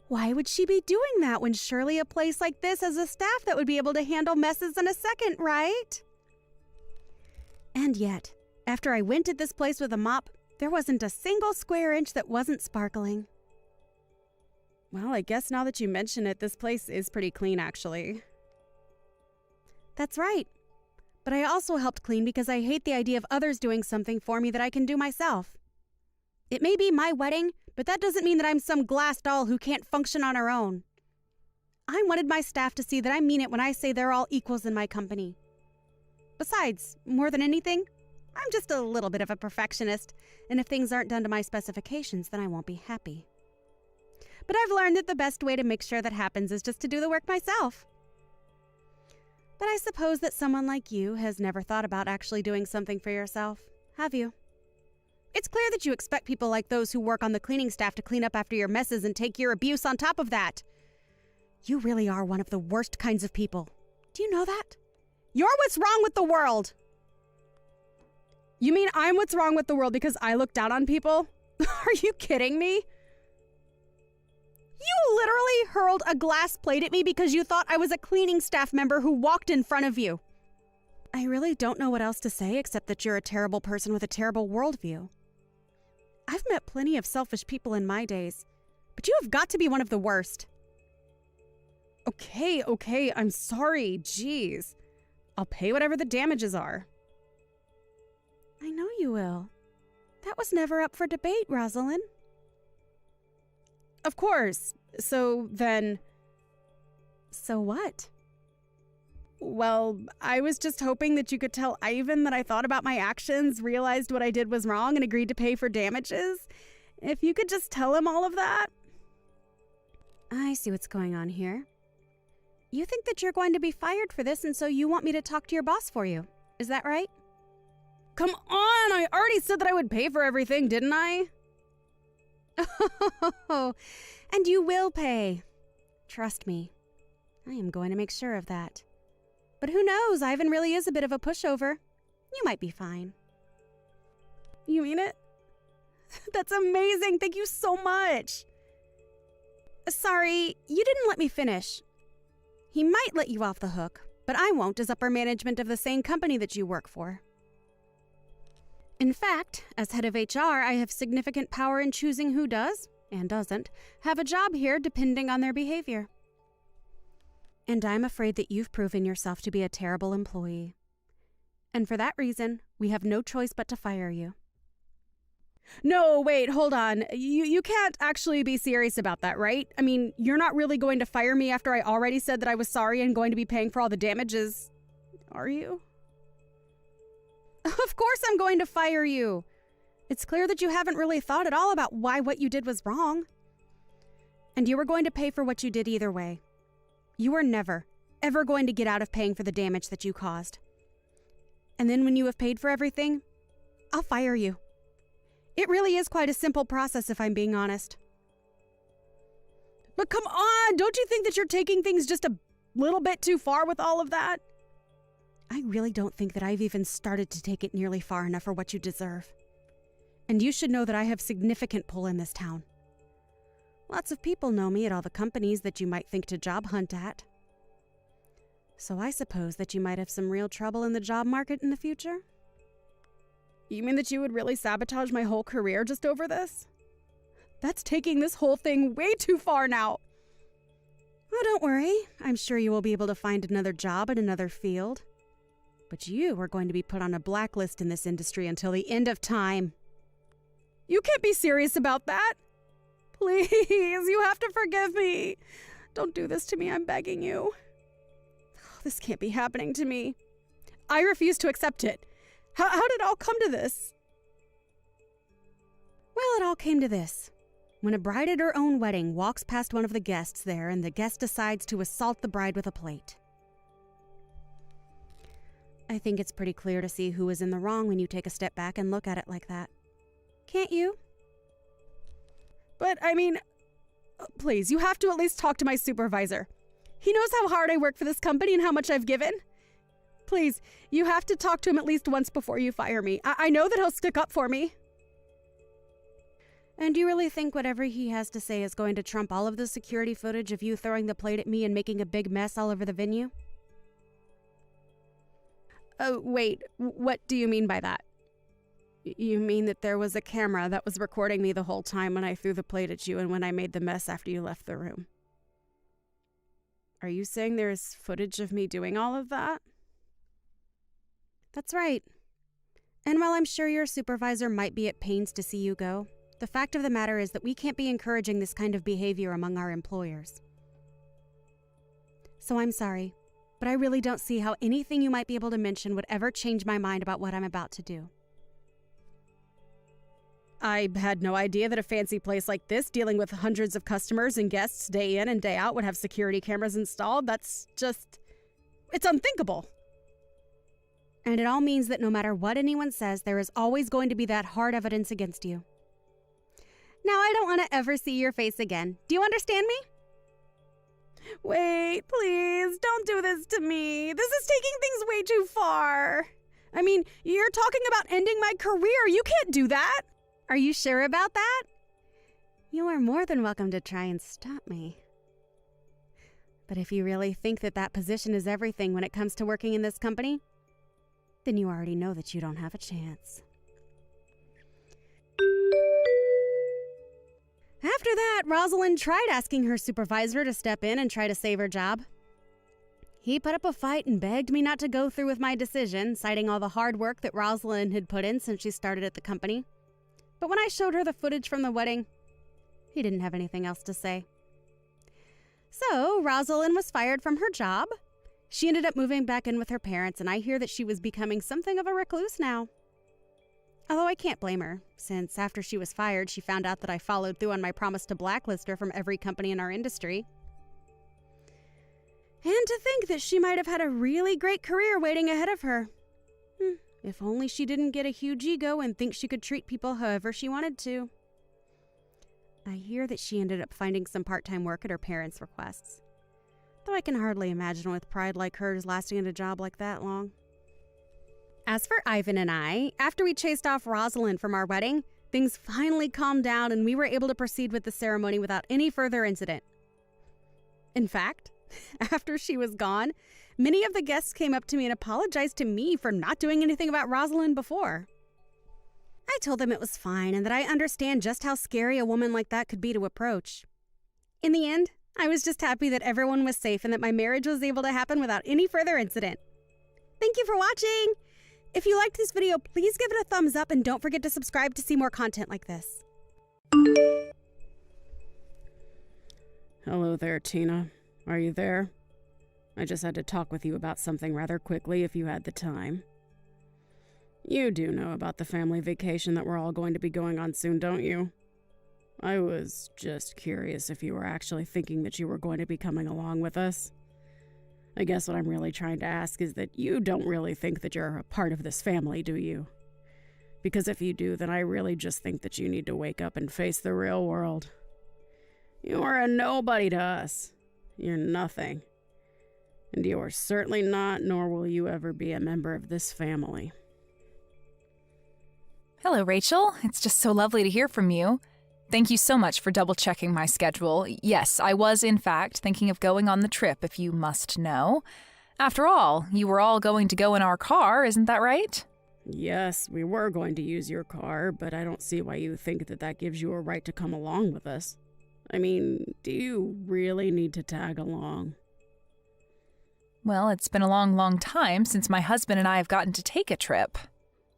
Why would she be doing that when surely a place like this has a staff that would be able to handle messes in a second, right? And yet, after I went to this place with a mop, there wasn't a single square inch that wasn't sparkling. Well, I guess now that you mention it, this place is pretty clean, actually. That's right. But I also helped clean because I hate the idea of others doing something for me that I can do myself. It may be my wedding, but that doesn't mean that I'm some glass doll who can't function on her own. I wanted my staff to see that I mean it when I say they're all equals in my company. Besides, more than anything, I'm just a little bit of a perfectionist, and if things aren't done to my specifications, then I won't be happy. But I've learned that the best way to make sure that happens is just to do the work myself. But I suppose that someone like you has never thought about actually doing something for yourself, have you? It's clear that you expect people like those who work on the cleaning staff to clean up after your messes and take your abuse on top of that. You really are one of the worst kinds of people. Do you know that? You're what's wrong with the world! You mean I'm what's wrong with the world because I look down on people? Are you kidding me? You literally hurled a glass plate at me because you thought I was a cleaning staff member who walked in front of you. I really don't know what else to say except that you're a terrible person with a terrible worldview. I've met plenty of selfish people in my days, but you have got to be one of the worst. Okay, I'm sorry, jeez. I'll pay whatever the damages are. I know you will. That was never up for debate, Rosalind. Of course. So then... So what? Well, I was just hoping that you could tell Ivan that I thought about my actions, realized what I did was wrong, and agreed to pay for damages. If you could just tell him all of that. I see what's going on here. You think that you're going to be fired for this, and so you want me to talk to your boss for you. Is that right? Come on! I already said that I would pay for everything, didn't I? Oh, and you will pay. Trust me. I am going to make sure of that. But who knows? Ivan really is a bit of a pushover. You might be fine. You mean it? That's amazing! Thank you so much! Sorry, you didn't let me finish. He might let you off the hook, but I won't as upper management of the same company that you work for. In fact, as head of HR, I have significant power in choosing who does, and doesn't, have a job here depending on their behavior. And I'm afraid that you've proven yourself to be a terrible employee. And for that reason, we have no choice but to fire you. No, wait, hold on. You can't actually be serious about that, right? I mean, you're not really going to fire me after I already said that I was sorry and going to be paying for all the damages, are you? Of course I'm going to fire you. It's clear that you haven't really thought at all about why what you did was wrong. And you were going to pay for what you did either way. You are never, ever going to get out of paying for the damage that you caused. And then when you have paid for everything, I'll fire you. It really is quite a simple process if I'm being honest. But come on, don't you think that you're taking things just a little bit too far with all of that? I really don't think that I've even started to take it nearly far enough for what you deserve. And you should know that I have significant pull in this town. Lots of people know me at all the companies that you might think to job hunt at. So I suppose that you might have some real trouble in the job market in the future? You mean that you would really sabotage my whole career just over this? That's taking this whole thing way too far now. Oh, don't worry. I'm sure you will be able to find another job in another field. But you are going to be put on a blacklist in this industry until the end of time. You can't be serious about that. Please, you have to forgive me. Don't do this to me, I'm begging you. This can't be happening to me. I refuse to accept it. How did it all come to this? Well, it all came to this. When a bride at her own wedding walks past one of the guests there and the guest decides to assault the bride with a plate. I think it's pretty clear to see who is in the wrong when you take a step back and look at it like that. Can't you? But, I mean, please, you have to at least talk to my supervisor. He knows how hard I work for this company and how much I've given. Please, you have to talk to him at least once before you fire me. I know that he'll stick up for me. And do you really think whatever he has to say is going to trump all of the security footage of you throwing the plate at me and making a big mess all over the venue? Oh, wait, what do you mean by that? You mean that there was a camera that was recording me the whole time when I threw the plate at you and when I made the mess after you left the room? Are you saying there's footage of me doing all of that? That's right. And while I'm sure your supervisor might be at pains to see you go, the fact of the matter is that we can't be encouraging this kind of behavior among our employers. So I'm sorry, but I really don't see how anything you might be able to mention would ever change my mind about what I'm about to do. I had no idea that a fancy place like this, dealing with hundreds of customers and guests day in and day out, would have security cameras installed. That's just... it's unthinkable. And it all means that no matter what anyone says, there is always going to be that hard evidence against you. Now I don't want to ever see your face again. Do you understand me? Wait, please, don't do this to me. This is taking things way too far. I mean, you're talking about ending my career. You can't do that. Are you sure about that? You are more than welcome to try and stop me. But if you really think that that position is everything when it comes to working in this company, then you already know that you don't have a chance. After that, Rosalind tried asking her supervisor to step in and try to save her job. He put up a fight and begged me not to go through with my decision, citing all the hard work that Rosalind had put in since she started at the company. But when I showed her the footage from the wedding, he didn't have anything else to say. So, Rosalind was fired from her job. She ended up moving back in with her parents, and I hear that she was becoming something of a recluse now. Although I can't blame her, since after she was fired, she found out that I followed through on my promise to blacklist her from every company in our industry. And to think that she might have had a really great career waiting ahead of her. If only she didn't get a huge ego and think she could treat people however she wanted to. I hear that she ended up finding some part-time work at her parents' requests. Though I can hardly imagine with pride like hers lasting in a job like that long. As for Ivan and I, after we chased off Rosalind from our wedding, things finally calmed down and we were able to proceed with the ceremony without any further incident. In fact, after she was gone, many of the guests came up to me and apologized to me for not doing anything about Rosalind before. I told them it was fine and that I understand just how scary a woman like that could be to approach. In the end, I was just happy that everyone was safe and that my marriage was able to happen without any further incident. Thank you for watching! If you liked this video, please give it a thumbs up and don't forget to subscribe to see more content like this. Hello there, Tina. Are you there? I just had to talk with you about something rather quickly if you had the time. You do know about the family vacation that we're all going to be going on soon, don't you? I was just curious if you were actually thinking that you were going to be coming along with us. I guess what I'm really trying to ask is that you don't really think that you're a part of this family, do you? Because if you do, then I really just think that you need to wake up and face the real world. You are a nobody to us. You're nothing. And you are certainly not, nor will you ever be a member of this family. Hello, Rachel. It's just so lovely to hear from you. Thank you so much for double-checking my schedule. Yes, I was, in fact, thinking of going on the trip, if you must know. After all, you were all going to go in our car, isn't that right? Yes, we were going to use your car, but I don't see why you think that gives you a right to come along with us. I mean, do you really need to tag along? Well, it's been a long, long time since my husband and I have gotten to take a trip.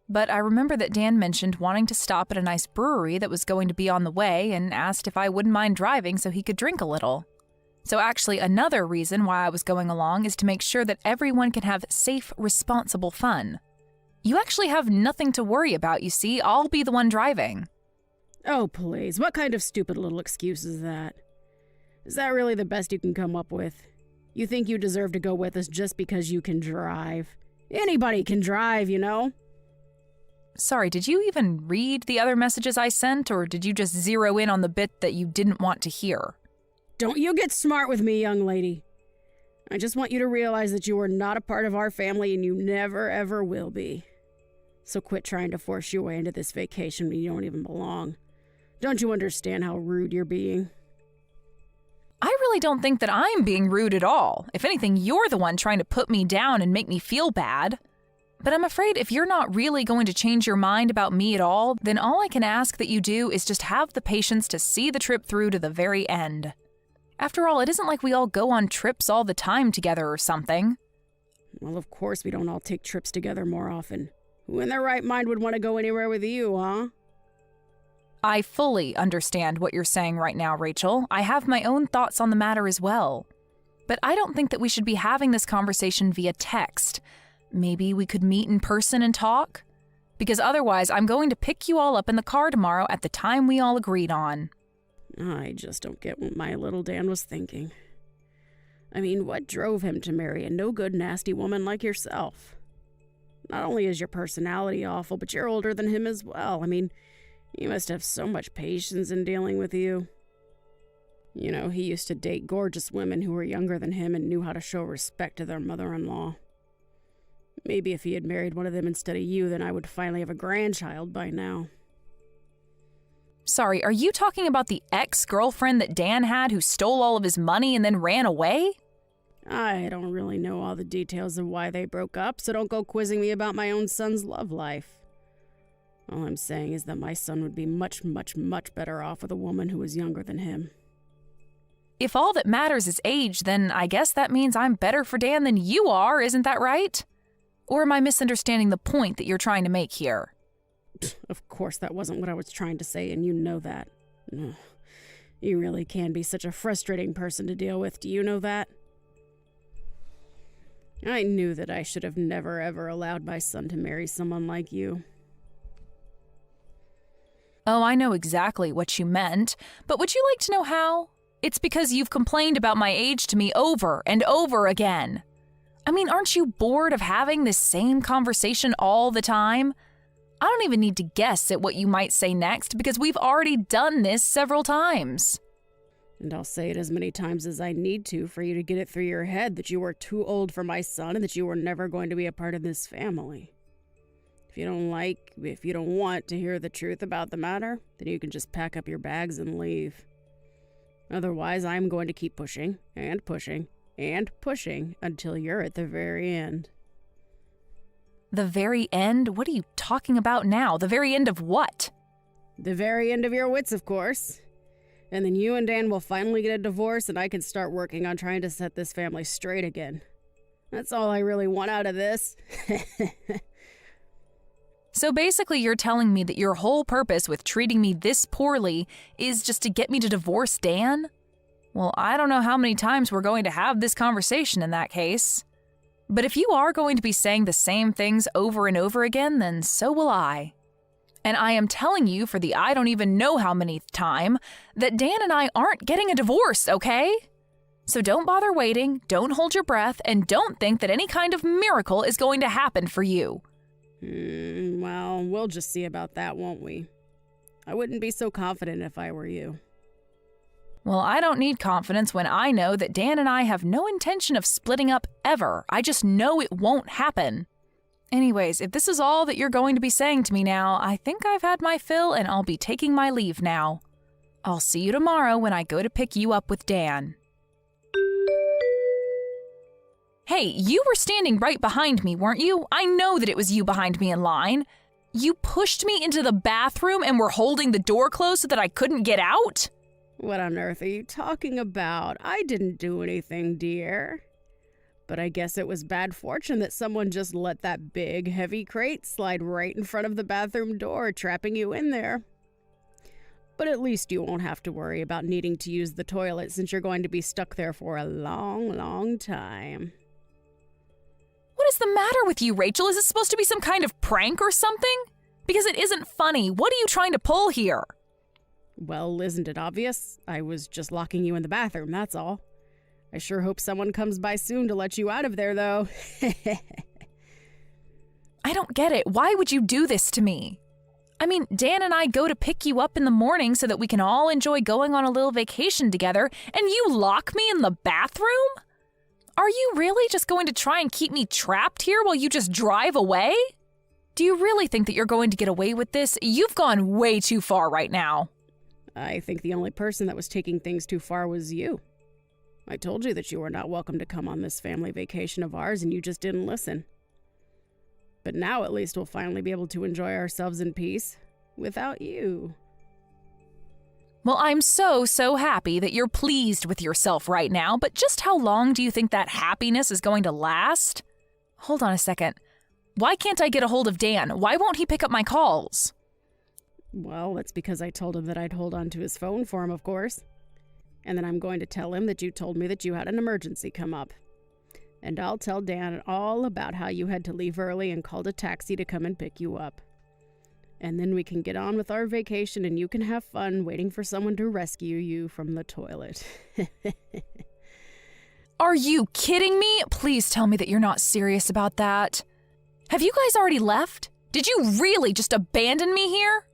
But I remember that Dan mentioned wanting to stop at a nice brewery that was going to be on the way and asked if I wouldn't mind driving so he could drink a little. So actually, another reason why I was going along is to make sure that everyone can have safe, responsible fun. You actually have nothing to worry about, you see. I'll be the one driving. Oh, please. What kind of stupid little excuse is that? Is that really the best you can come up with? You think you deserve to go with us just because you can drive? Anybody can drive, you know? Sorry, did you even read the other messages I sent, or did you just zero in on the bit that you didn't want to hear? Don't you get smart with me, young lady. I just want you to realize that you are not a part of our family and you never, ever will be. So quit trying to force your way into this vacation when you don't even belong. Don't you understand how rude you're being? I really don't think that I'm being rude at all. If anything, you're the one trying to put me down and make me feel bad. But I'm afraid if you're not really going to change your mind about me at all, then all I can ask that you do is just have the patience to see the trip through to the very end. After all, it isn't like we all go on trips all the time together or something. Well, of course we don't all take trips together more often. Who in their right mind would want to go anywhere with you, huh? I fully understand what you're saying right now, Rachel. I have my own thoughts on the matter as well. But I don't think that we should be having this conversation via text. Maybe we could meet in person and talk? Because otherwise, I'm going to pick you all up in the car tomorrow at the time we all agreed on. I just don't get what my little Dan was thinking. I mean, what drove him to marry a no-good, nasty woman like yourself? Not only is your personality awful, but you're older than him as well. I mean, he must have so much patience in dealing with you. You know, he used to date gorgeous women who were younger than him and knew how to show respect to their mother-in-law. Maybe if he had married one of them instead of you, then I would finally have a grandchild by now. Sorry, are you talking about the ex-girlfriend that Dan had who stole all of his money and then ran away? I don't really know all the details of why they broke up, so don't go quizzing me about my own son's love life. All I'm saying is that my son would be much, much, much better off with a woman who was younger than him. If all that matters is age, then I guess that means I'm better for Dan than you are, isn't that right? Or am I misunderstanding the point that you're trying to make here? Of course that wasn't what I was trying to say, and you know that. Ugh. You really can be such a frustrating person to deal with, do you know that? I knew that I should have never ever allowed my son to marry someone like you. Oh, I know exactly what you meant, but would you like to know how? It's because you've complained about my age to me over and over again. I mean, aren't you bored of having this same conversation all the time? I don't even need to guess at what you might say next because we've already done this several times. And I'll say it as many times as I need to for you to get it through your head that you were too old for my son and that you were never going to be a part of this family. If you don't want to hear the truth about the matter, then you can just pack up your bags and leave. Otherwise, I'm going to keep pushing and pushing and pushing until you're at the very end. The very end? What are you talking about now? The very end of what? The very end of your wits, of course. And then you and Dan will finally get a divorce and I can start working on trying to set this family straight again. That's all I really want out of this. So basically you're telling me that your whole purpose with treating me this poorly is just to get me to divorce Dan? Well, I don't know how many times we're going to have this conversation in that case. But if you are going to be saying the same things over and over again, then so will I. And I am telling you for the I don't even know how many time that Dan and I aren't getting a divorce, okay? So don't bother waiting, don't hold your breath, and don't think that any kind of miracle is going to happen for you. Well, we'll just see about that, won't we? I wouldn't be so confident if I were you. Well, I don't need confidence when I know that Dan and I have no intention of splitting up ever. I just know it won't happen. Anyways, if this is all that you're going to be saying to me now, I think I've had my fill and I'll be taking my leave now. I'll see you tomorrow when I go to pick you up with Dan. Hey, you were standing right behind me, weren't you? I know that it was you behind me in line. You pushed me into the bathroom and were holding the door closed so that I couldn't get out? What on earth are you talking about? I didn't do anything, dear. But I guess it was bad fortune that someone just let that big, heavy crate slide right in front of the bathroom door, trapping you in there. But at least you won't have to worry about needing to use the toilet since you're going to be stuck there for a long, long time. What is the matter with you, Rachel? Is it supposed to be some kind of prank or something? Because it isn't funny. What are you trying to pull here? Well, isn't it obvious? I was just locking you in the bathroom, that's all. I sure hope someone comes by soon to let you out of there, though. I don't get it. Why would you do this to me? I mean, Dan and I go to pick you up in the morning so that we can all enjoy going on a little vacation together, and you lock me in the bathroom? Are you really just going to try and keep me trapped here while you just drive away? Do you really think that you're going to get away with this? You've gone way too far right now. I think the only person that was taking things too far was you. I told you that you were not welcome to come on this family vacation of ours, and you just didn't listen. But now at least we'll finally be able to enjoy ourselves in peace without you. Well, I'm so happy that you're pleased with yourself right now, but just how long do you think that happiness is going to last? Hold on a second. Why can't I get a hold of Dan? Why won't he pick up my calls? Well, that's because I told him that I'd hold on to his phone for him, of course. And then I'm going to tell him that you told me that you had an emergency come up. And I'll tell Dan all about how you had to leave early and called a taxi to come and pick you up. And then we can get on with our vacation and you can have fun waiting for someone to rescue you from the toilet. Are you kidding me? Please tell me that you're not serious about that. Have you guys already left? Did you really just abandon me here?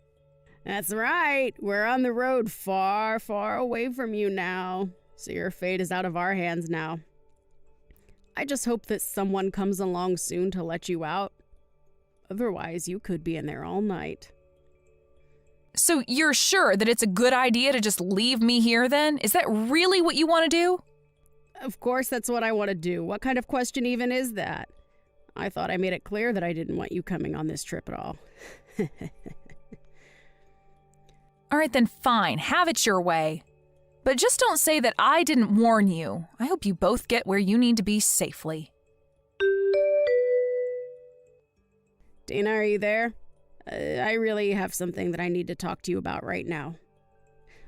That's right. We're on the road far, far away from you now. So your fate is out of our hands now. I just hope that someone comes along soon to let you out. Otherwise, you could be in there all night. So you're sure that it's a good idea to just leave me here then? Is that really what you want to do? Of course, that's what I want to do. What kind of question even is that? I thought I made it clear that I didn't want you coming on this trip at all. All right, then fine. Have it your way. But just don't say that I didn't warn you. I hope you both get where you need to be safely. Dana, are you there? I really have something that I need to talk to you about right now.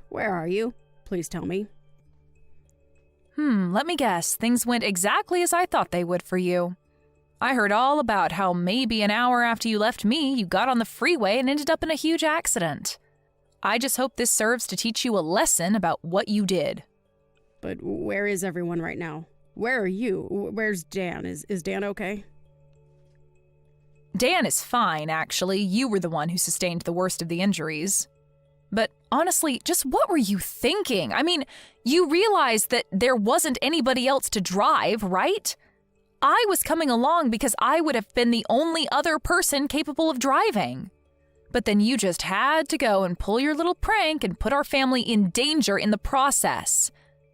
Where are you? Please tell me. Let me guess. Things went exactly as I thought they would for you. I heard all about how maybe an hour after you left me, you got on the freeway and ended up in a huge accident. I just hope this serves to teach you a lesson about what you did. But where is everyone right now? Where are you? Where's Dan? Is Dan okay? Dan is fine, actually. You were the one who sustained the worst of the injuries. But honestly, just what were you thinking? I mean, you realized that there wasn't anybody else to drive, right? I was coming along because I would have been the only other person capable of driving. But then you just had to go and pull your little prank and put our family in danger in the process.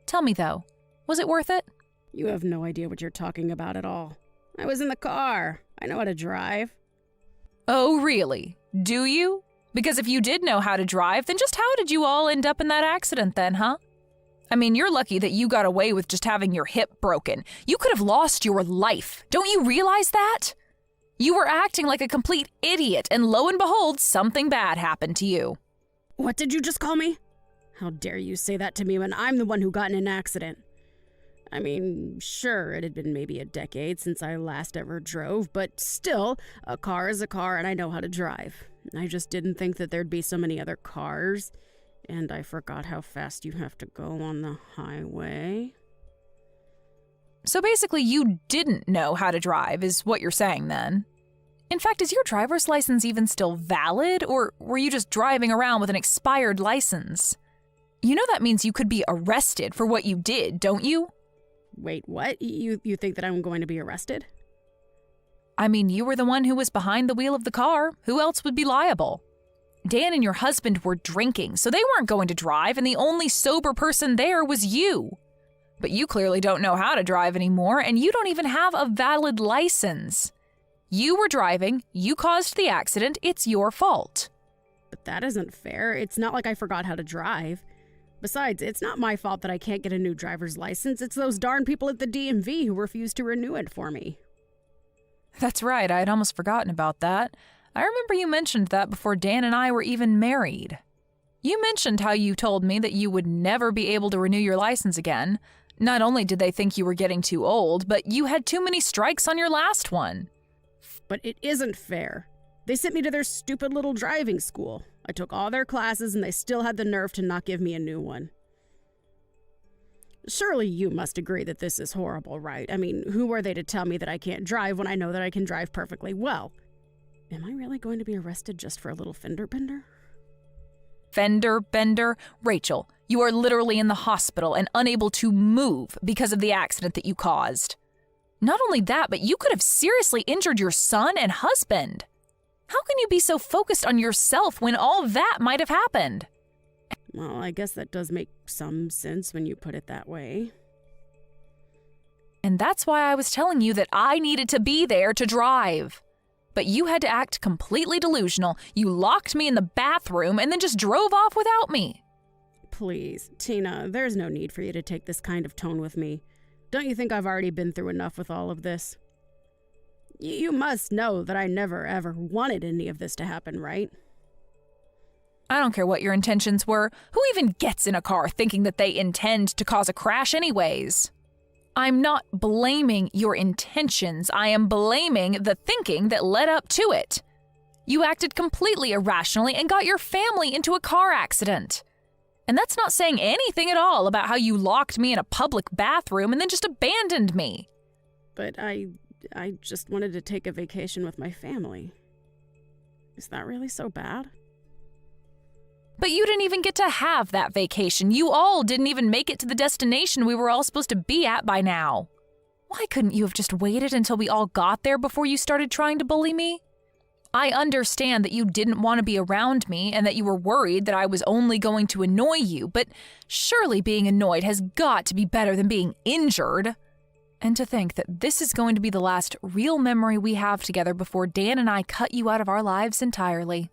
Tell me, though, was it worth it? You have no idea what you're talking about at all. I was in the car. I know how to drive. Oh, really? Do you? Because if you did know how to drive, then just how did you all end up in that accident then, huh? I mean, you're lucky that you got away with just having your hip broken. You could have lost your life. Don't you realize that? You were acting like a complete idiot, and lo and behold, something bad happened to you. What did you just call me? How dare you say that to me when I'm the one who got in an accident? I mean, sure, it had been maybe a decade since I last ever drove, but still, a car is a car and I know how to drive. I just didn't think that there'd be so many other cars, and I forgot how fast you have to go on the highway. So basically, you didn't know how to drive, is what you're saying then. In fact, is your driver's license even still valid, or were you just driving around with an expired license? You know that means you could be arrested for what you did, don't you? Wait, what? You think that I'm going to be arrested? I mean, you were the one who was behind the wheel of the car. Who else would be liable? Dan and your husband were drinking, so they weren't going to drive, and the only sober person there was you. But you clearly don't know how to drive anymore, and you don't even have a valid license. You were driving, you caused the accident, it's your fault. But that isn't fair. It's not like I forgot how to drive. Besides, it's not my fault that I can't get a new driver's license. It's those darn people at the DMV who refuse to renew it for me. That's right, I had almost forgotten about that. I remember you mentioned that before Dan and I were even married. You mentioned how you told me that you would never be able to renew your license again. Not only did they think you were getting too old, but you had too many strikes on your last one. But it isn't fair. They sent me to their stupid little driving school. I took all their classes and they still had the nerve to not give me a new one. Surely you must agree that this is horrible, right? I mean, who are they to tell me that I can't drive when I know that I can drive perfectly well? Am I really going to be arrested just for a little fender bender? Fender bender? Rachel, you are literally in the hospital and unable to move because of the accident that you caused. Not only that, but you could have seriously injured your son and husband. How can you be so focused on yourself when all that might have happened? Well, I guess that does make some sense when you put it that way. And that's why I was telling you that I needed to be there to drive. But you had to act completely delusional. You locked me in the bathroom and then just drove off without me. Please, Tina, there's no need for you to take this kind of tone with me. Don't you think I've already been through enough with all of this? You must know that I never ever wanted any of this to happen, right? I don't care what your intentions were. Who even gets in a car thinking that they intend to cause a crash anyways? I'm not blaming your intentions. I am blaming the thinking that led up to it. You acted completely irrationally and got your family into a car accident. And that's not saying anything at all about how you locked me in a public bathroom and then just abandoned me. But I just wanted to take a vacation with my family. Is that really so bad? But you didn't even get to have that vacation. You all didn't even make it to the destination we were all supposed to be at by now. Why couldn't you have just waited until we all got there before you started trying to bully me? I understand that you didn't want to be around me and that you were worried that I was only going to annoy you, but surely being annoyed has got to be better than being injured. And to think that this is going to be the last real memory we have together before Dan and I cut you out of our lives entirely.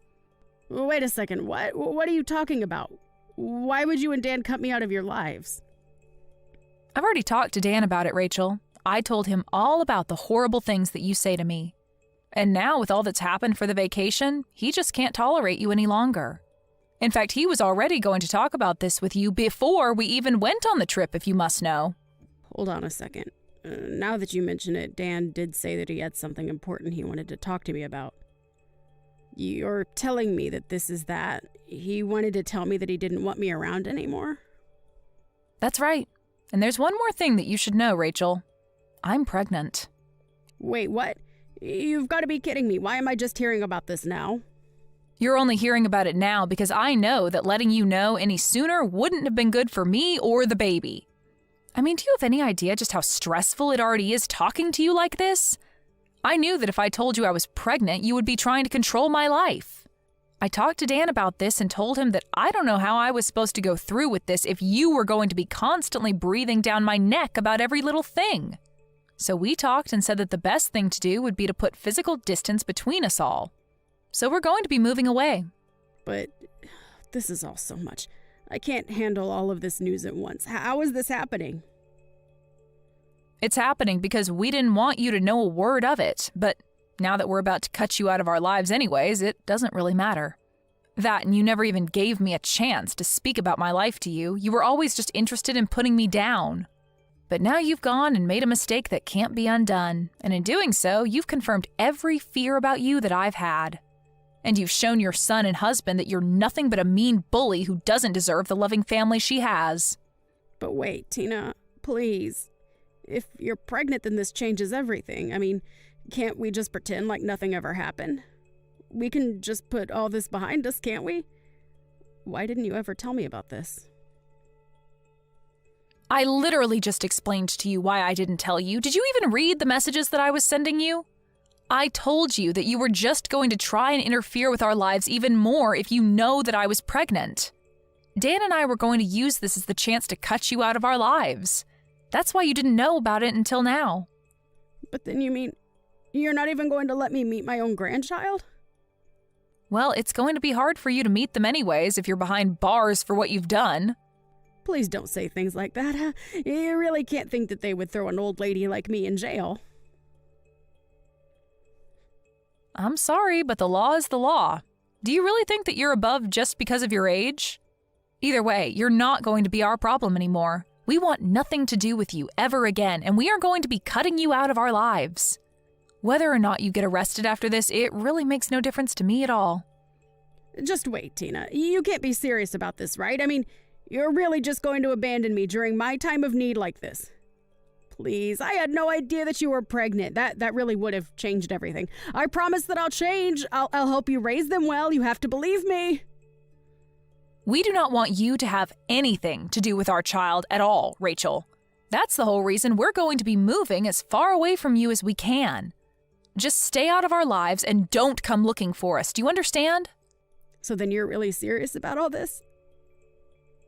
Wait a second, what are you talking about? Why would you and Dan cut me out of your lives? I've already talked to Dan about it, Rachel. I told him all about the horrible things that you say to me. And now, with all that's happened for the vacation, he just can't tolerate you any longer. In fact, he was already going to talk about this with you before we even went on the trip, if you must know. Hold on a second. Now that you mention it, Dan did say that he had something important he wanted to talk to me about. You're telling me that this is that? He wanted to tell me that he didn't want me around anymore? That's right. And there's one more thing that you should know, Rachel. I'm pregnant. Wait, what? You've got to be kidding me. Why am I just hearing about this now? You're only hearing about it now because I know that letting you know any sooner wouldn't have been good for me or the baby. I mean, do you have any idea just how stressful it already is talking to you like this? I knew that if I told you I was pregnant, you would be trying to control my life. I talked to Dan about this and told him that I don't know how I was supposed to go through with this if you were going to be constantly breathing down my neck about every little thing. So we talked and said that the best thing to do would be to put physical distance between us all. So we're going to be moving away. But this is all so much. I can't handle all of this news at once. How is this happening? It's happening because we didn't want you to know a word of it, but now that we're about to cut you out of our lives anyways, it doesn't really matter. That and you never even gave me a chance to speak about my life to you. You were always just interested in putting me down. But now you've gone and made a mistake that can't be undone, and in doing so, you've confirmed every fear about you that I've had. And you've shown your son and husband that you're nothing but a mean bully who doesn't deserve the loving family she has. But wait, Tina, please. If you're pregnant, then this changes everything. I mean, can't we just pretend like nothing ever happened? We can just put all this behind us, can't we? Why didn't you ever tell me about this? I literally just explained to you why I didn't tell you. Did you even read the messages that I was sending you? I told you that you were just going to try and interfere with our lives even more if you know that I was pregnant. Dan and I were going to use this as the chance to cut you out of our lives. That's why you didn't know about it until now. But then you mean you're not even going to let me meet my own grandchild? Well, it's going to be hard for you to meet them anyways if you're behind bars for what you've done. Please don't say things like that. Huh? You really can't think that they would throw an old lady like me in jail. I'm sorry, but the law is the law. Do you really think that you're above just because of your age? Either way, you're not going to be our problem anymore. We want nothing to do with you ever again, and we are going to be cutting you out of our lives. Whether or not you get arrested after this, it really makes no difference to me at all. Just wait, Tina. You can't be serious about this, right? I mean, you're really just going to abandon me during my time of need like this. Please, I had no idea that you were pregnant. That really would have changed everything. I promise that I'll change. I'll help you raise them well. You have to believe me. We do not want you to have anything to do with our child at all, Rachel. That's the whole reason we're going to be moving as far away from you as we can. Just stay out of our lives and don't come looking for us. Do you understand? So then you're really serious about all this?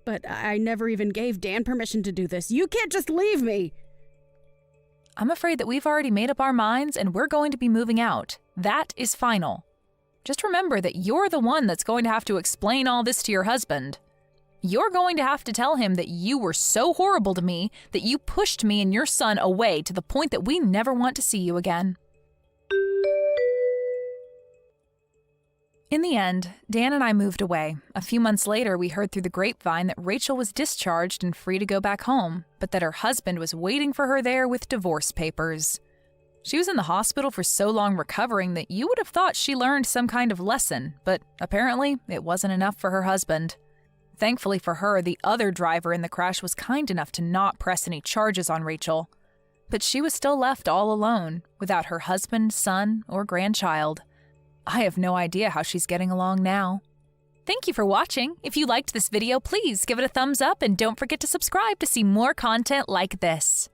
But I never even gave Dan permission to do this. You can't just leave me. I'm afraid that we've already made up our minds and we're going to be moving out. That is final. Just remember that you're the one that's going to have to explain all this to your husband. You're going to have to tell him that you were so horrible to me that you pushed me and your son away to the point that we never want to see you again. In the end, Dan and I moved away. A few months later, we heard through the grapevine that Rachel was discharged and free to go back home, but that her husband was waiting for her there with divorce papers. She was in the hospital for so long recovering that you would have thought she learned some kind of lesson, but apparently it wasn't enough for her husband. Thankfully for her, the other driver in the crash was kind enough to not press any charges on Rachel. But she was still left all alone, without her husband, son, or grandchild. I have no idea how she's getting along now. Thank you for watching. If you liked this video, please give it a thumbs up and don't forget to subscribe to see more content like this.